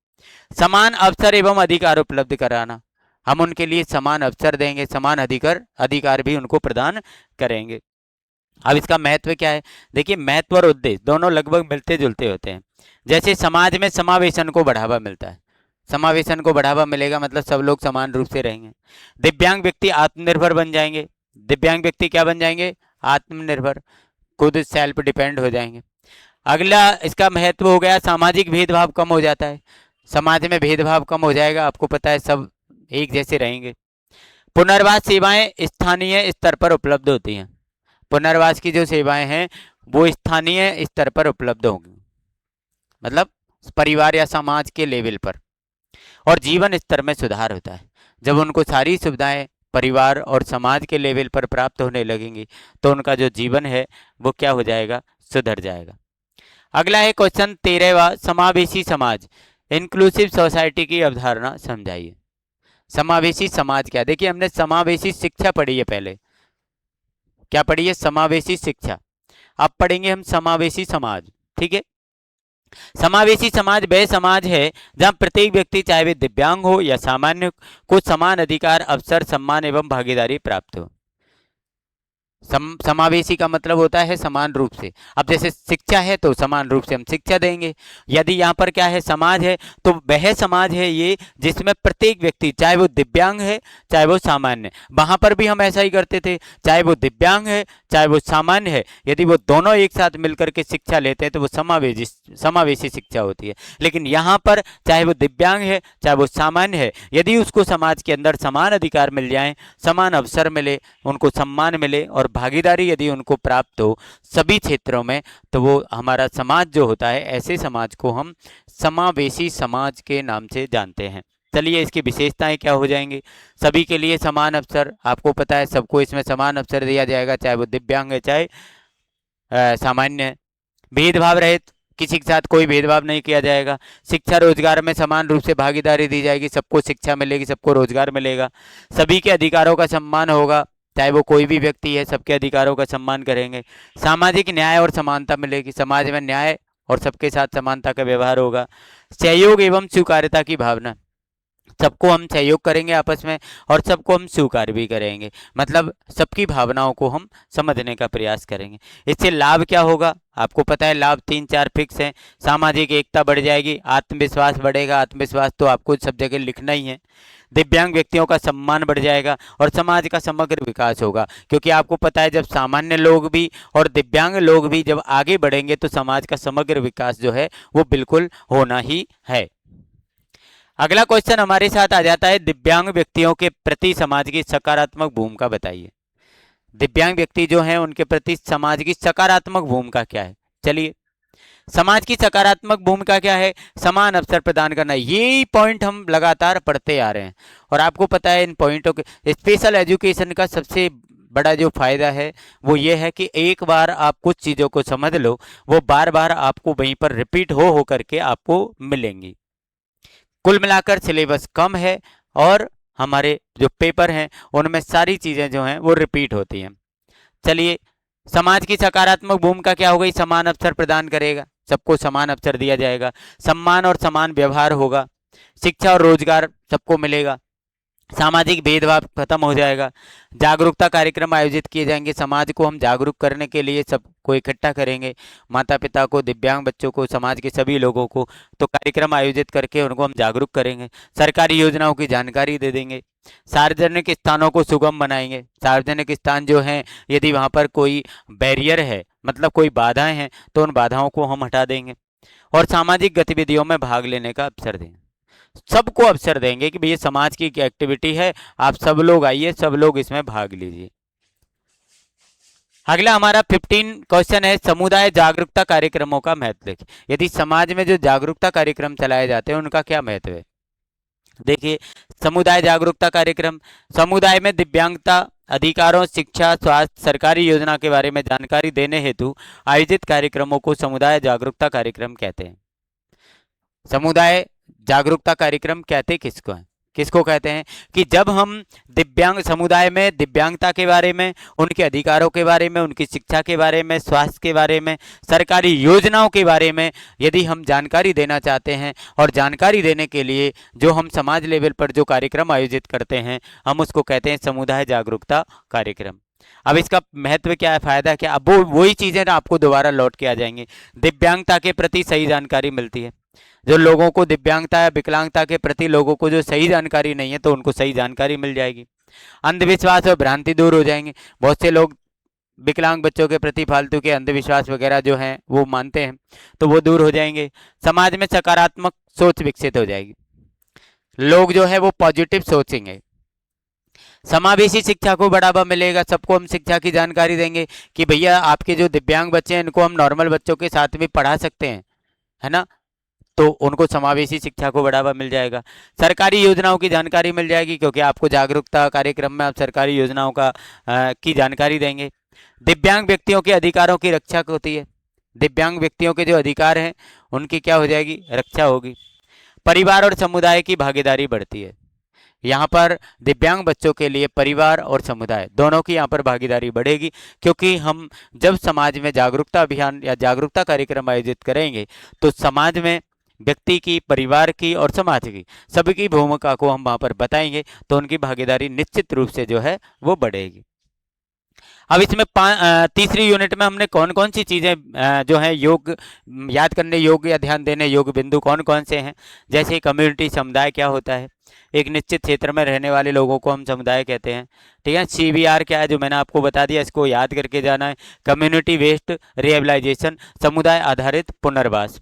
समान अवसर एवं अधिकार उपलब्ध कराना, हम उनके लिए समान अवसर देंगे, समान अधिकार भी उनको प्रदान करेंगे। अब इसका महत्व क्या है, देखिए महत्व और उद्देश्य दोनों लगभग मिलते जुलते होते हैं। जैसे समाज में समावेशन को बढ़ावा मिलता है, समावेशन को बढ़ावा मिलेगा मतलब सब लोग समान रूप से रहेंगे। दिव्यांग व्यक्ति आत्मनिर्भर बन जाएंगे, दिव्यांग व्यक्ति क्या बन जाएंगे, आत्मनिर्भर, खुद सेल्फ डिपेंड हो जाएंगे। अगला इसका महत्व हो गया, सामाजिक भेदभाव कम हो जाता है, समाज में भेदभाव कम हो जाएगा, आपको पता है सब एक जैसे रहेंगे। पुनर्वास सेवाएं स्थानीय स्तर पर उपलब्ध होती हैं, पुनर्वास की जो सेवाएं हैं वो स्थानीय स्तर पर उपलब्ध होंगी, मतलब परिवार या समाज के लेवल पर। और जीवन स्तर में सुधार होता है, जब उनको सारी सुविधाएं परिवार और समाज के लेवल पर प्राप्त होने लगेंगी तो उनका जो जीवन है वो क्या हो जाएगा, सुधर जाएगा। अगला है क्वेश्चन 13वां, समावेशी समाज इंक्लूसिव सोसाइटी की अवधारणा समझाइए। समावेशी समाज क्या, देखिए हमने समावेशी शिक्षा पढ़ी है पहले, क्या पढ़ी है, समावेशी शिक्षा। अब पढ़ेंगे हम समावेशी समाज, ठीक है। समावेशी समाज वह समाज है जहां प्रत्येक व्यक्ति चाहे वे दिव्यांग हो या सामान्य को समान अधिकार, अवसर, सम्मान एवं भागीदारी प्राप्त हो। समावेशी का मतलब होता है समान रूप से। अब जैसे शिक्षा है तो समान रूप से हम शिक्षा देंगे। यदि यहाँ पर क्या है, समाज है, तो वह समाज है ये जिसमें प्रत्येक व्यक्ति चाहे वो दिव्यांग है चाहे वो सामान्य, वहां पर भी हम ऐसा ही करते थे, चाहे वो दिव्यांग है चाहे वो सामान्य है, यदि वो दोनों एक साथ मिलकर के शिक्षा लेते हैं तो वो समावेशी शिक्षा होती है। लेकिन यहाँ पर चाहे वो दिव्यांग है चाहे वो सामान्य है, यदि उसको समाज के अंदर समान अधिकार मिल जाए, समान अवसर मिले, उनको सम्मान मिले और भागीदारी यदि उनको प्राप्त हो सभी क्षेत्रों में, तो वो हमारा समाज जो होता है, ऐसे समाज को हम समावेशी समाज के नाम से जानते हैं। चलिए इसकी विशेषताएं क्या हो जाएंगी। सभी के लिए समान अवसर, आपको पता है सबको इसमें समान अवसर दिया जाएगा, चाहे वो दिव्यांग है चाहे सामान्य है। भेदभाव रहित, किसी के साथ कोई भेदभाव नहीं किया जाएगा। शिक्षा रोजगार में समान रूप से भागीदारी दी जाएगी, सबको शिक्षा मिलेगी, सबको रोजगार मिलेगा। सभी के अधिकारों का सम्मान होगा, चाहे वो कोई भी व्यक्ति है, सबके अधिकारों का सम्मान करेंगे। सामाजिक न्याय और समानता मिलेगी, समाज में न्याय और सबके साथ समानता का व्यवहार होगा। सहयोग एवं स्वीकार्यता की भावना, सबको हम सहयोग करेंगे आपस में और सबको हम स्वीकार भी करेंगे, मतलब सबकी भावनाओं को हम समझने का प्रयास करेंगे। इससे लाभ क्या होगा, आपको पता है लाभ 3-4 फिक्स हैं। सामाजिक एकता बढ़ जाएगी, आत्मविश्वास बढ़ेगा, आत्मविश्वास तो आपको सब जगह लिखना ही है। दिव्यांग व्यक्तियों का सम्मान बढ़ जाएगा और समाज का समग्र विकास होगा, क्योंकि आपको पता है जब सामान्य लोग भी और दिव्यांग लोग भी जब आगे बढ़ेंगे तो समाज का समग्र विकास जो है वो बिल्कुल होना ही है। अगला क्वेश्चन हमारे साथ आ जाता है, दिव्यांग व्यक्तियों के प्रति समाज की सकारात्मक भूमिका बताइए। दिव्यांग व्यक्ति जो हैं उनके प्रति समाज की सकारात्मक भूमिका क्या है। चलिए, समाज की सकारात्मक भूमिका क्या है, समान अवसर प्रदान करना। यही पॉइंट हम लगातार पढ़ते आ रहे हैं और आपको पता है इन पॉइंटों के स्पेशल एजुकेशन का सबसे बड़ा जो फायदा है वो ये है कि एक बार आप कुछ चीज़ों को समझ लो, वो बार बार आपको वहीं पर रिपीट हो करके आपको मिलेंगी। कुल मिलाकर सिलेबस कम है और हमारे जो पेपर हैं उनमें सारी चीज़ें जो हैं वो रिपीट होती हैं। चलिए, समाज की सकारात्मक भूमिका क्या हो गई, समान अवसर प्रदान करेगा, सबको समान अवसर दिया जाएगा, सम्मान और समान व्यवहार होगा, शिक्षा और रोजगार सबको मिलेगा, सामाजिक भेदभाव खत्म हो जाएगा, जागरूकता कार्यक्रम आयोजित किए जाएंगे, समाज को हम जागरूक करने के लिए सबको इकट्ठा करेंगे, माता पिता को, दिव्यांग बच्चों को, समाज के सभी लोगों को, तो कार्यक्रम आयोजित करके उनको हम जागरूक करेंगे, सरकारी योजनाओं की जानकारी दे देंगे, सार्वजनिक स्थानों को सुगम बनाएंगे। सार्वजनिक स्थान जो हैं यदि वहाँ पर कोई बैरियर है, मतलब कोई बाधाएं हैं, तो उन बाधाओं को हम हटा देंगे और सामाजिक गतिविधियों में भाग लेने का अवसर देंगे। सबको अवसर देंगे कि भैया समाज की एक्टिविटी है, आप सब लोग आइए, सब लोग इसमें भाग लीजिए। अगला हमारा 15 क्वेश्चन है, समुदाय जागरूकता कार्यक्रमों का महत्व देखिए। यदि समाज में जो जागरूकता कार्यक्रम चलाए जाते हैं उनका क्या महत्व है। देखिए, समुदाय जागरूकता कार्यक्रम, समुदाय में दिव्यांगता, अधिकारों, शिक्षा, स्वास्थ्य, सरकारी योजना के बारे में जानकारी देने हेतु आयोजित कार्यक्रमों को समुदाय जागरूकता कार्यक्रम कहते हैं। समुदाय जागरूकता कार्यक्रम कहते किसको हैं, किसको कहते हैं कि जब हम दिव्यांग समुदाय में दिव्यांगता के बारे में, उनके अधिकारों के बारे में, उनकी शिक्षा के बारे में, स्वास्थ्य के बारे में, सरकारी योजनाओं के बारे में यदि हम जानकारी देना चाहते हैं और जानकारी देने के लिए जो हम समाज लेवल पर जो कार्यक्रम आयोजित करते हैं हम उसको कहते हैं समुदाय जागरूकता कार्यक्रम। अब इसका महत्व क्या है, फायदा क्या, अब वो वही चीज़ें ना आपको दोबारा लौट के आ जाएंगी। दिव्यांगता के प्रति सही जानकारी मिलती है, जो लोगों को दिव्यांगता या विकलांगता के प्रति लोगों को जो सही जानकारी नहीं है तो उनको सही जानकारी मिल जाएगी। अंधविश्वास और भ्रांति दूर हो जाएंगे, बहुत से लोग विकलांग बच्चों के प्रति फालतू के अंधविश्वास वगैरह जो हैं वो मानते हैं तो वो दूर हो जाएंगे। समाज में सकारात्मक सोच विकसित हो जाएगी, लोग जो है वो पॉजिटिव सोचेंगे। समावेशी शिक्षा को बढ़ावा मिलेगा, सबको हम शिक्षा की जानकारी देंगे कि भैया आपके जो दिव्यांग बच्चे हैं इनको हम नॉर्मल बच्चों के साथ भी पढ़ा सकते हैं, है ना, तो उनको समावेशी शिक्षा को बढ़ावा मिल जाएगा। सरकारी योजनाओं की जानकारी मिल जाएगी, क्योंकि आपको जागरूकता कार्यक्रम में आप सरकारी योजनाओं की जानकारी देंगे। दिव्यांग व्यक्तियों के अधिकारों की रक्षा होती है, दिव्यांग व्यक्तियों के जो अधिकार हैं उनकी क्या हो जाएगी, रक्षा होगी। परिवार और समुदाय की भागीदारी बढ़ती है, यहाँ पर दिव्यांग बच्चों के लिए परिवार और समुदाय दोनों की यहाँ पर भागीदारी बढ़ेगी, क्योंकि हम जब समाज में जागरूकता अभियान या जागरूकता कार्यक्रम आयोजित करेंगे तो समाज में व्यक्ति की, परिवार की और समाज की सभी की भूमिका को हम वहाँ पर बताएंगे तो उनकी भागीदारी निश्चित रूप से जो है वो बढ़ेगी। अब इसमें तीसरी यूनिट में हमने कौन कौन सी चीज़ें जो है योग याद करने योग्य या ध्यान देने योग्य बिंदु कौन कौन से हैं, जैसे कम्युनिटी समुदाय क्या होता है, एक निश्चित क्षेत्र में रहने वाले लोगों को हम समुदाय कहते हैं, ठीक है। CBR क्या है जो मैंने आपको बता दिया, इसको याद करके जाना है। कम्युनिटी बेस्ड रिहेबिलाइजेशन, समुदाय आधारित पुनर्वास।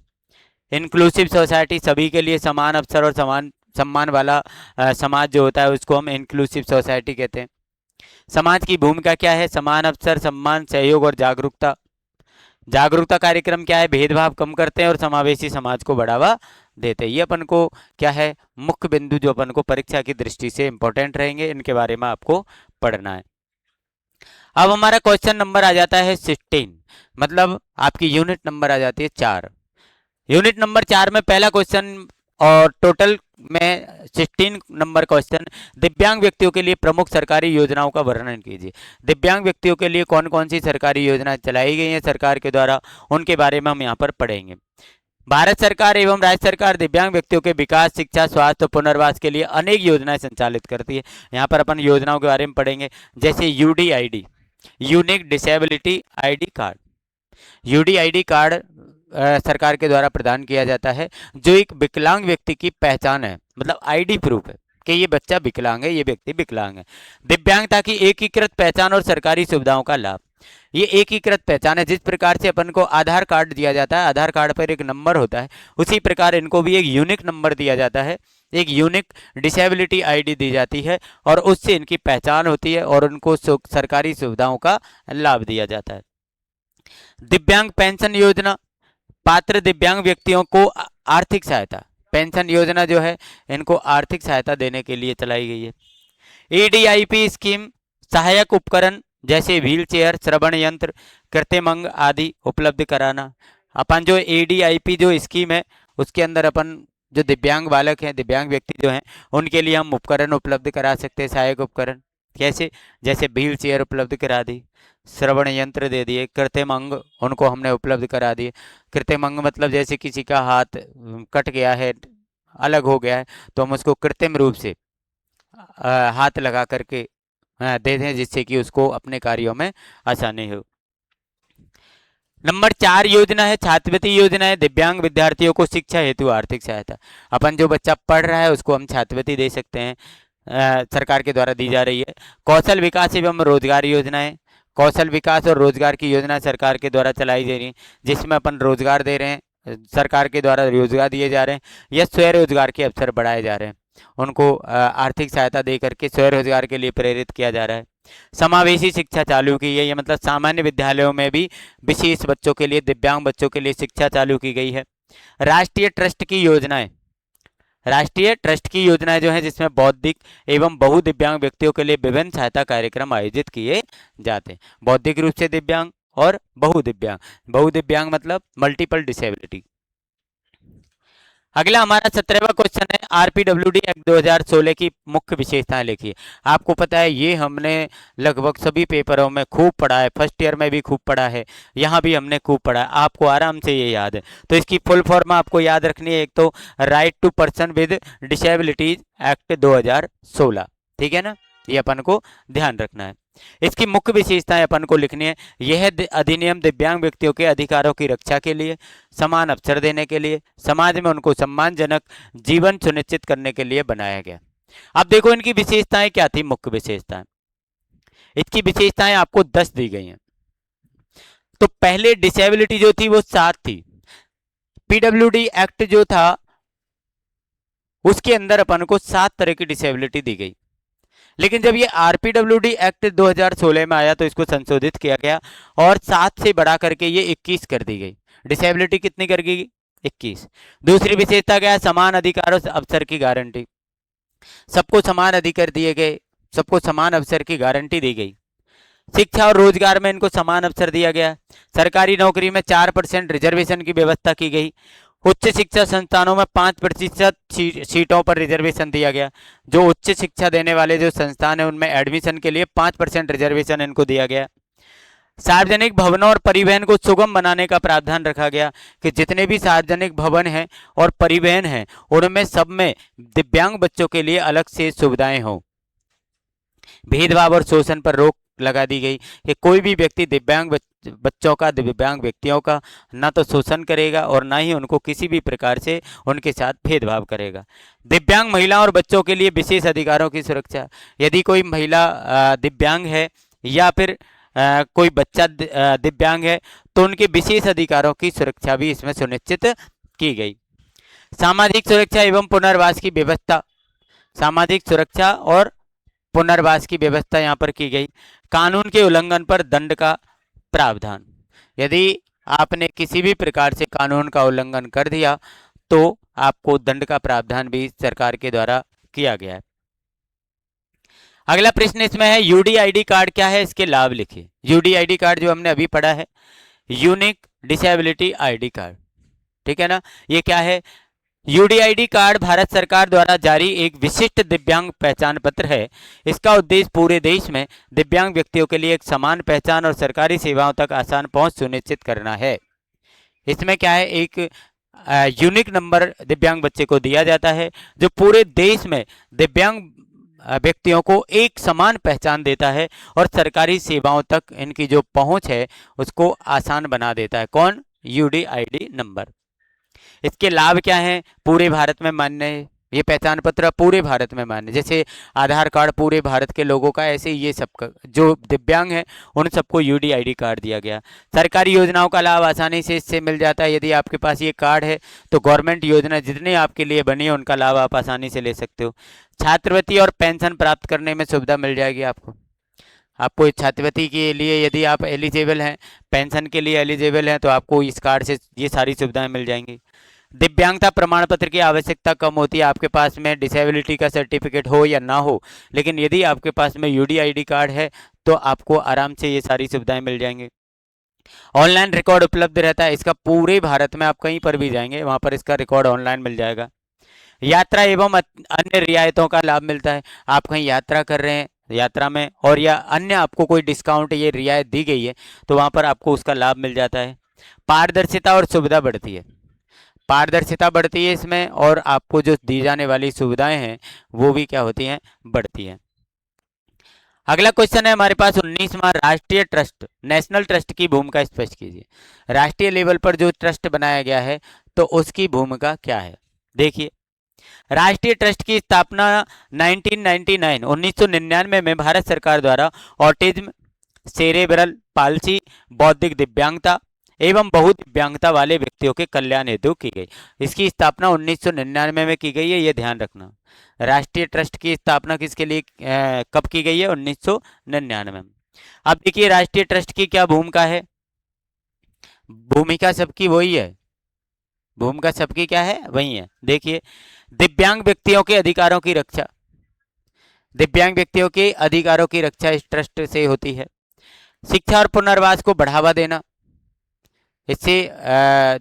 इंक्लूसिव सोसाइटी, सभी के लिए समान अवसर और समान सम्मान वाला समाज जो होता है उसको हम इंक्लूसिव सोसाइटी कहते हैं। समाज की भूमिका क्या है, समान अवसर, सम्मान, सहयोग और जागरूकता। जागरूकता कार्यक्रम क्या है, भेदभाव कम करते हैं और समावेशी समाज को बढ़ावा देते हैं। ये अपन को क्या है, मुख्य बिंदु जो अपन को परीक्षा की दृष्टि से इंपॉर्टेंट रहेंगे, इनके बारे में आपको पढ़ना है। अब हमारा क्वेश्चन नंबर आ जाता है 16, मतलब आपकी यूनिट नंबर आ जाती है 4। यूनिट नंबर 4 में पहला क्वेश्चन और टोटल में 16 नंबर क्वेश्चन, दिव्यांग व्यक्तियों के लिए प्रमुख सरकारी योजनाओं का वर्णन कीजिए। दिव्यांग व्यक्तियों के लिए कौन कौन सी सरकारी योजनाएं चलाई गई हैं सरकार के द्वारा, उनके बारे में हम यहाँ पर पढ़ेंगे। भारत सरकार एवं राज्य सरकार दिव्यांग व्यक्तियों के विकास, शिक्षा, स्वास्थ्य और पुनर्वास के लिए अनेक योजनाएं संचालित करती है। यहाँ पर अपन योजनाओं के बारे में पढ़ेंगे, जैसे UDID, unique disability ID card. UDID card सरकार के द्वारा प्रदान किया जाता है, जो एक विकलांग व्यक्ति की पहचान है, मतलब आईडी प्रूफ है कि ये बच्चा विकलांग है, ये व्यक्ति विकलांग है। दिव्यांगता की एकीकृत पहचान और सरकारी सुविधाओं का लाभ। ये एकीकृत पहचान है, जिस प्रकार से अपन को आधार कार्ड दिया जाता है, आधार कार्ड पर एक नंबर होता है, उसी प्रकार इनको भी एक यूनिक नंबर दिया जाता है, एक यूनिक डिसेबिलिटी आईडी दी जाती है, और उससे इनकी पहचान होती है और उनको सरकारी सुविधाओं का लाभ दिया जाता है। दिव्यांग पेंशन योजना, पात्र दिव्यांग व्यक्तियों को आर्थिक सहायता, पेंशन योजना जो है इनको आर्थिक सहायता देने के लिए चलाई गई है। ईडीआईपी स्कीम, सहायक उपकरण जैसे व्हील चेयर, श्रवण यंत्र, कृत्रिम अंग आदि उपलब्ध कराना। अपन जो एडीआईपी जो स्कीम है उसके अंदर अपन जो दिव्यांग बालक हैं, दिव्यांग व्यक्ति जो हैं, उनके लिए हम उपकरण उपलब्ध करा सकते हैं, सहायक उपकरण। कैसे, जैसे व्हील चेयर उपलब्ध करा दी, श्रवण यंत्र दे दिए, कृत्रिम अंग उनको हमने उपलब्ध करा दिए। कृत्रिम अंग मतलब जैसे किसी का हाथ कट गया है, अलग हो गया है, तो हम उसको कृत्रिम रूप से हाथ लगा करके दे दें, जिससे कि उसको अपने कार्यों में आसानी हो। नंबर 4 योजना है छात्रवृत्ति योजना है, दिव्यांग विद्यार्थियों को शिक्षा हेतु आर्थिक सहायता। अपन जो बच्चा पढ़ रहा है उसको हम छात्रवृत्ति दे सकते हैं, सरकार के द्वारा दी जा रही है। कौशल विकास एवं रोजगार योजनाएं, कौशल विकास और रोजगार की योजना सरकार के द्वारा चलाई जा रही है, जिसमें अपन रोजगार दे रहे हैं, सरकार के द्वारा रोजगार दिए जा रहे हैं या स्वरोजगार के अवसर बढ़ाए जा रहे हैं, उनको आर्थिक सहायता दे करके स्वरोजगार के लिए प्रेरित किया जा रहा है। समावेशी शिक्षा चालू की है, ये मतलब सामान्य विद्यालयों में भी विशेष बच्चों के लिए, दिव्यांग बच्चों के लिए शिक्षा चालू की गई है। राष्ट्रीय ट्रस्ट की योजनाएं, राष्ट्रीय ट्रस्ट की योजनाएं जो है जिसमें बौद्धिक एवं बहुदिव्यांग व्यक्तियों के लिए विभिन्न सहायता कार्यक्रम आयोजित किए जाते हैं। बौद्धिक रूप से दिव्यांग और बहुदिव्यांग, बहुदिव्यांग मतलब मल्टीपल डिसेबिलिटी। अगला हमारा 17वां क्वेश्चन है, आरपीडब्ल्यूडी एक्ट 2016 की मुख्य विशेषताएं लिखिए। आपको पता है ये हमने लगभग सभी पेपरों में खूब पढ़ा है, फर्स्ट ईयर में भी खूब पढ़ा है, यहाँ भी हमने खूब पढ़ा है, आपको आराम से ये याद है। तो इसकी फुल फॉर्म आपको याद रखनी है, एक तो right to person with disabilities act 2016, ठीक है ना, ये अपन को ध्यान रखना है। इसकी मुख्य विशेषताएं अपन को लिखनी है। यह अधिनियम दिव्यांग व्यक्तियों के अधिकारों की रक्षा के लिए, समान अवसर देने के लिए, समाज में उनको सम्मानजनक जीवन सुनिश्चित करने के लिए बनाया गया। अब देखो इनकी विशेषताएं क्या थी, मुख्य विशेषताएं, इसकी विशेषताएं आपको 10 दी गई हैं। तो पहले डिसेबिलिटी जो थी वो 7 थी, पीडब्ल्यूडी एक्ट जो था उसके अंदर अपन को 7 तरह की डिसेबिलिटी दी गई। लेकिन जब ये आरपीडब्ल्यूडी एक्ट 2016 में आया तो इसको संशोधित किया गया और 7 से बढ़ा करके ये 21 कर दी गई। डिसेबिलिटी कितनी कर गई, 21। दूसरी विशेषता क्या है, समान अधिकार और अवसर की गारंटी, सबको समान अधिकार दिए गए, सबको समान अवसर की गारंटी दी गई। शिक्षा और रोजगार में इनको समान अवसर दिया गया। सरकारी नौकरी में 4% रिजर्वेशन की व्यवस्था की गई। उच्च शिक्षा संस्थानों में 5% सीटों पर रिजर्वेशन दिया गया। जो उच्च शिक्षा देने वाले जो संस्थान है उनमें एडमिशन के लिए 5% रिजर्वेशन इनको दिया गया। सार्वजनिक भवनों और परिवहन को सुगम बनाने का प्रावधान रखा गया कि जितने भी सार्वजनिक भवन हैं और परिवहन हैं उनमें सब में दिव्यांग बच्चों के लिए अलग से सुविधाएं हों। भेदभाव और शोषण पर रोक लगा दी गई कि कोई भी व्यक्ति दिव्यांग बच्चों का, दिव्यांग व्यक्तियों का ना तो शोषण करेगा और ना ही उनको किसी भी प्रकार से उनके साथ भेदभाव करेगा। दिव्यांग महिलाओं और बच्चों के लिए विशेष अधिकारों की सुरक्षा, यदि कोई महिला दिव्यांग है या फिर कोई बच्चा दिव्यांग है तो उनके विशेष अधिकारों की सुरक्षा भी इसमें सुनिश्चित की गई। सामाजिक सुरक्षा एवं पुनर्वास की व्यवस्था, सामाजिक सुरक्षा और पुनर्वास की व्यवस्था यहाँ पर की गई। कानून के उल्लंघन पर दंड का प्रावधान, यदि आपने किसी भी प्रकार से कानून का उल्लंघन कर दिया तो आपको दंड का प्रावधान भी सरकार के द्वारा किया गया है। अगला प्रश्न इसमें है यूडीआईडी कार्ड क्या है, इसके लाभ लिखिए। यूडीआईडी कार्ड जो हमने अभी पढ़ा है, यूनिक डिसेबिलिटी आईडी कार्ड, ठीक है ना। ये क्या है? यूडीआईडी कार्ड भारत सरकार द्वारा जारी एक विशिष्ट दिव्यांग पहचान पत्र है। इसका उद्देश्य पूरे देश में दिव्यांग व्यक्तियों के लिए एक समान पहचान और सरकारी सेवाओं तक आसान पहुंच सुनिश्चित करना है। इसमें क्या है, एक यूनिक नंबर दिव्यांग बच्चे को दिया जाता है जो पूरे देश में दिव्यांग व्यक्तियों को एक समान पहचान देता है और सरकारी सेवाओं तक इनकी जो पहुंच है उसको आसान बना देता है। कौन? UDID number. इसके लाभ क्या हैं? पूरे भारत में मान्य है ये पहचान पत्र, पूरे भारत में मान्य। जैसे आधार कार्ड पूरे भारत के लोगों का, ऐसे ये सबका जो दिव्यांग है उन सबको यूडीआईडी कार्ड दिया गया। सरकारी योजनाओं का लाभ आसानी से इससे मिल जाता है। यदि आपके पास ये कार्ड है तो गवर्नमेंट योजना जितनी आपके लिए बनी है उनका लाभ आप आसानी से ले सकते हो। छात्रवृत्ति और पेंशन प्राप्त करने में सुविधा मिल जाएगी आपको। आपको छात्रवृत्ति के लिए यदि आप एलिजिबल हैं, पेंशन के लिए एलिजिबल हैं, तो आपको इस कार्ड से ये सारी सुविधाएं मिल जाएंगी। दिव्यांगता प्रमाण पत्र की आवश्यकता कम होती है। आपके पास में डिसेबिलिटी का सर्टिफिकेट हो या ना हो, लेकिन यदि आपके पास में यूडीआईडी कार्ड है तो आपको आराम से ये सारी सुविधाएं मिल जाएंगी। ऑनलाइन रिकॉर्ड उपलब्ध रहता है इसका, पूरे भारत में आप कहीं पर भी जाएंगे वहां पर इसका रिकॉर्ड ऑनलाइन मिल जाएगा। यात्रा एवं अन्य रियायतों का लाभ मिलता है। आप कहीं यात्रा कर रहे हैं, यात्रा में और या अन्य आपको कोई डिस्काउंट ये रियायत दी गई है तो वहां पर आपको उसका लाभ मिल जाता है। पारदर्शिता और सुविधा बढ़ती है। पारदर्शिता बढ़ती है इसमें, और आपको जो दी जाने वाली सुविधाएं हैं वो भी क्या होती हैं? बढ़ती हैं। अगला क्वेश्चन है हमारे पास 19वां, राष्ट्रीय ट्रस्ट, नेशनल ट्रस्ट की भूमिका स्पष्ट कीजिए। राष्ट्रीय लेवल पर जो ट्रस्ट बनाया गया है तो उसकी भूमिका क्या है? देखिए, राष्ट्रीय ट्रस्ट की स्थापना 1999 में भारत सरकार द्वारा ऑटिज्म, सेरेब्रल पाल्सी, बौद्धिक दिव्यांगता एवं बहुत दिव्यांगता वाले व्यक्तियों के कल्याण हेतु की गई। इसकी स्थापना 1999 में की गई है, ये ध्यान रखना। राष्ट्रीय ट्रस्ट की स्थापना किसके लिए कब की गई है? 1999 में। अब देखिए राष्ट्रीय ट्रस्ट की क्या भूमिका है। भूमिका सबकी वही है, भूमिका सबकी क्या है? वही है। देखिए, दिव्यांग व्यक्तियों के अधिकारों की रक्षा, दिव्यांग व्यक्तियों के अधिकारों की रक्षा इस ट्रस्ट से होती है। शिक्षा और पुनर्वास को बढ़ावा देना, इससे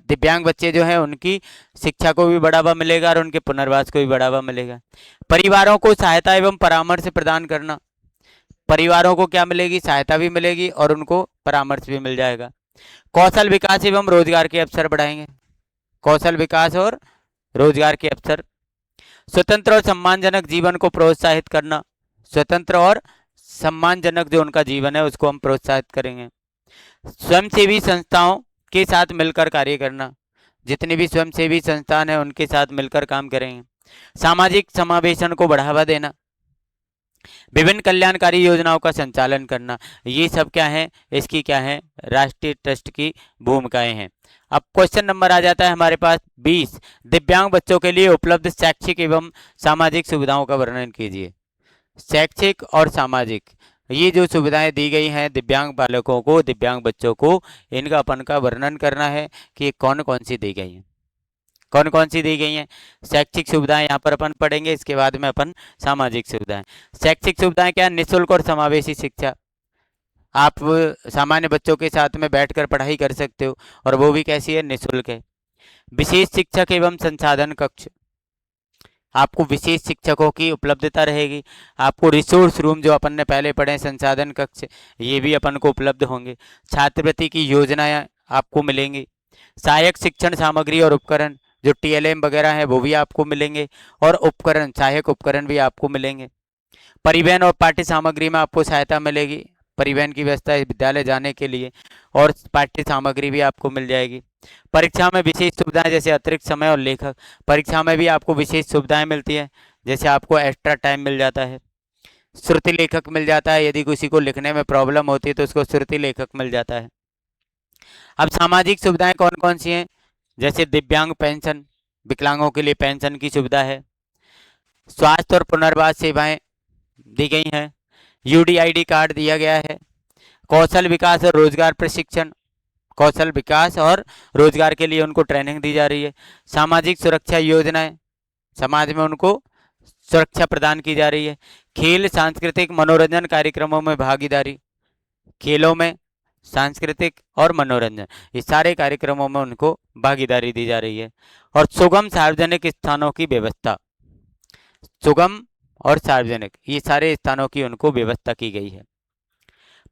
दिव्यांग बच्चे जो हैं उनकी शिक्षा को भी बढ़ावा मिलेगा और उनके पुनर्वास को भी बढ़ावा मिलेगा। परिवारों को सहायता एवं परामर्श प्रदान करना, परिवारों को क्या मिलेगी? सहायता भी मिलेगी और उनको परामर्श भी मिल जाएगा। कौशल विकास एवं रोजगार के अवसर बढ़ाएंगे, कौशल विकास और रोजगार के अवसर। स्वतंत्र और सम्मानजनक जीवन को प्रोत्साहित करना, स्वतंत्र और सम्मानजनक जो उनका जीवन है उसको हम प्रोत्साहित करेंगे। स्वयंसेवी संस्थाओं के साथ मिलकर कार्य करना, जितनी भी स्वयंसेवी संस्थान है उनके साथ मिलकर काम करेंगे। सामाजिक समावेशन को बढ़ावा देना, विभिन्न कल्याणकारी योजनाओं का संचालन करना, ये सब क्या है? इसकी क्या है? राष्ट्रीय ट्रस्ट की भूमिकाएं हैं। अब क्वेश्चन नंबर आ जाता है हमारे पास 20, दिव्यांग बच्चों के लिए उपलब्ध शैक्षिक एवं सामाजिक सुविधाओं का वर्णन कीजिए। शैक्षिक और सामाजिक ये जो सुविधाएं दी गई हैं दिव्यांग बालकों को, दिव्यांग बच्चों को, इनका अपन का वर्णन करना है कि कौन कौन सी दी गई हैं, कौन कौन सी दी गई हैं। शैक्षिक सुविधाएं यहाँ पर अपन पढ़ेंगे, इसके बाद में अपन सामाजिक सुविधाएं। शैक्षिक सुविधाएं क्या? निःशुल्क और समावेशी शिक्षा, आप सामान्य बच्चों के साथ में बैठकर पढ़ाई कर सकते हो और वो भी कैसी है? निःशुल्क है। विशेष शिक्षक एवं संसाधन कक्ष, आपको विशेष शिक्षकों की उपलब्धता रहेगी। आपको रिसोर्स रूम जो अपन ने पहले पढ़े, संसाधन कक्ष, ये भी अपन को उपलब्ध होंगे। छात्रवृत्ति की योजनाएं आपको मिलेंगी। सहायक शिक्षण सामग्री और उपकरण जो टीएलएम वगैरह है वो भी आपको मिलेंगे, और उपकरण, सहायक उपकरण भी आपको मिलेंगे। परिवहन और पाठ्य सामग्री में आपको सहायता मिलेगी, परिवहन की व्यवस्था है विद्यालय जाने के लिए, और पाठ्य सामग्री भी आपको मिल जाएगी। परीक्षा में विशेष सुविधाएं जैसे अतिरिक्त समय और लेखक, परीक्षा में भी आपको विशेष सुविधाएं मिलती हैं, जैसे आपको एक्स्ट्रा टाइम मिल जाता है। श्रुति लेखक मिल जाता है, यदि किसी को लिखने में प्रॉब्लम होती है तो उसको श्रुति लेखक मिल जाता है। अब सामाजिक सुविधाएं कौन कौन सी हैं? जैसे दिव्यांग पेंशन, विकलांगों के लिए पेंशन की सुविधा है। स्वास्थ्य और पुनर्वास सेवाएं दी गई हैं। यूडीआईडी कार्ड दिया गया है। कौशल विकास और रोजगार प्रशिक्षण, कौशल विकास और रोजगार के लिए उनको ट्रेनिंग दी जा रही है। सामाजिक सुरक्षा योजनाएं, समाज में उनको सुरक्षा प्रदान की जा रही है। खेल सांस्कृतिक मनोरंजन कार्यक्रमों में भागीदारी, खेलों में सांस्कृतिक और मनोरंजन ये सारे कार्यक्रमों में उनको भागीदारी दी जा रही है। और सुगम सार्वजनिक स्थानों की व्यवस्था, सुगम और सार्वजनिक ये सारे स्थानों की उनको व्यवस्था की गई है।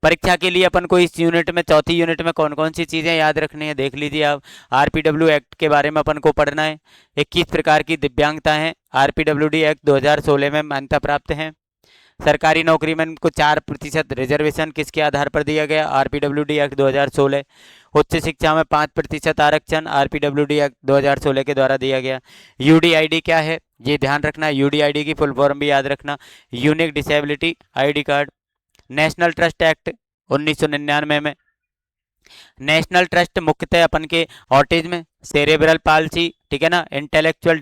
परीक्षा के लिए अपन को इस यूनिट में, चौथी यूनिट में कौन कौन सी चीजें याद रखनी है देख लीजिए आप। आरपीडब्ल्यू एक्ट के बारे में अपन को पढ़ना है। 21 प्रकार की दिव्यांगता है, आरपीडब्ल्यूडी एक्ट 2016 में मान्यता प्राप्त है। सरकारी नौकरी में इनको 4% रिजर्वेशन किसके आधार पर दिया गया, आरपीडब्ल्यूडी एक्ट 2016। उच्च शिक्षा में 5% आरक्षण आरपीडब्ल्यूडी एक्ट 2016 के द्वारा दिया गया। यूडीआईडी क्या है ये ध्यान रखना, यूडीआईडी की फुल फॉर्म भी याद रखना, unique disability ID card. National trust act 1999 में, नेशनल ट्रस्ट मुख्यतः अपन के ऑटिज्म, सेरेब्रल पाल्सी, ठीक है ना, इंटेलेक्चुअल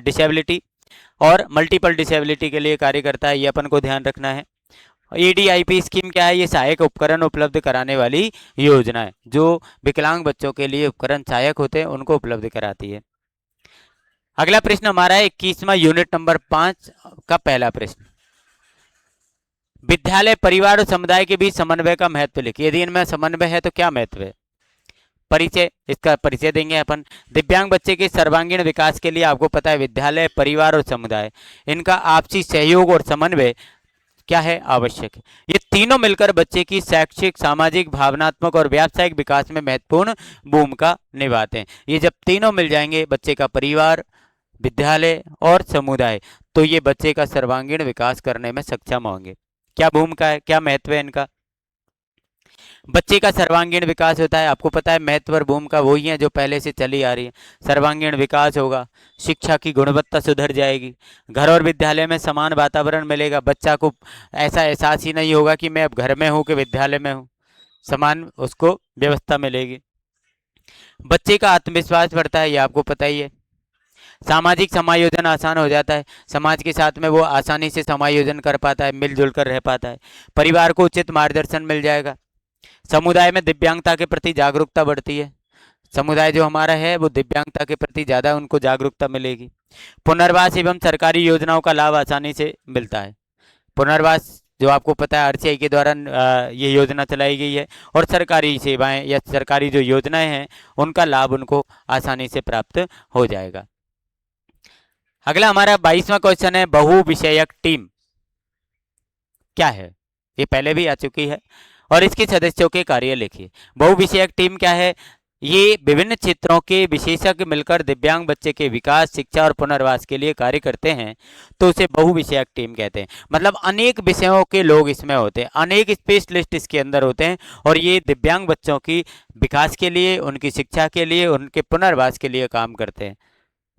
डिसेबिलिटी और मल्टीपल डिसेबिलिटी के लिए कार्य करता है, ये अपन को ध्यान रखना है। एडीआईपी स्कीम क्या है, ये सहायक उपकरण उपलब्ध कराने वाली योजना है, जो विकलांग बच्चों के लिए उपकरण सहायक होते हैं उनको उपलब्ध कराती है। अगला प्रश्न हमारा है 21वां यूनिट नंबर 5 का पहला प्रश्न, विद्यालय परिवार और समुदाय के बीच समन्वय का महत्व लिखिए। यदि इनमें समन्वय है तो क्या महत्व है। परिचय, इसका परिचय देंगे अपन। दिव्यांग बच्चे के सर्वांगीण विकास के लिए आपको पता है विद्यालय, परिवार और समुदाय, इनका आपसी सहयोग और समन्वय क्या है, आवश्यक है। ये तीनों मिलकर बच्चे की शैक्षिक, सामाजिक, भावनात्मक और व्यावसायिक विकास में महत्वपूर्ण भूमिका निभाते हैं। ये जब तीनों मिल जाएंगे, बच्चे का परिवार, विद्यालय और समुदाय, तो ये बच्चे का सर्वांगीण विकास करने में सक्षम होंगे। क्या भूमिका है, क्या महत्व है इनका। बच्चे का सर्वांगीण विकास होता है, आपको पता है महत्व और भूमिका वही है जो पहले से चली आ रही है। सर्वांगीण विकास होगा, शिक्षा की गुणवत्ता सुधर जाएगी, घर और विद्यालय में समान वातावरण मिलेगा, बच्चा को ऐसा एहसास ही नहीं होगा कि मैं अब घर में हूँ कि विद्यालय में हूँ, समान उसको व्यवस्था मिलेगी। बच्चे का आत्मविश्वास बढ़ता है, ये आपको पता ही है। सामाजिक समायोजन आसान हो जाता है, समाज के साथ में वो आसानी से समायोजन कर पाता है, मिलजुल कर रह पाता है। परिवार को उचित मार्गदर्शन मिल जाएगा। समुदाय में दिव्यांगता के प्रति जागरूकता बढ़ती है, समुदाय जो हमारा है वो दिव्यांगता के प्रति ज़्यादा उनको जागरूकता मिलेगी। पुनर्वास एवं सरकारी योजनाओं का लाभ आसानी से मिलता है। पुनर्वास जो आपको पता है आरसीआई के द्वारा ये योजना चलाई गई है, और सरकारी सेवाएं या सरकारी जो योजनाएं हैं उनका लाभ उनको आसानी से प्राप्त हो जाएगा। अगला हमारा 22वां क्वेश्चन है, बहुविषयक टीम क्या है। ये पहले भी आ चुकी है, और इसके सदस्यों के कार्य लिखिए। बहुविषयक टीम क्या है, ये विभिन्न क्षेत्रों के विशेषज्ञ मिलकर दिव्यांग बच्चे के विकास, शिक्षा और पुनर्वास के लिए कार्य करते हैं, तो उसे बहुविषयक टीम कहते हैं। मतलब अनेक विषयों के लोग इसमें होते हैं, अनेक स्पेशलिस्ट इसके अंदर होते हैं, और ये दिव्यांग बच्चों की विकास के लिए, उनकी शिक्षा के लिए, उनके पुनर्वास के लिए काम करते हैं,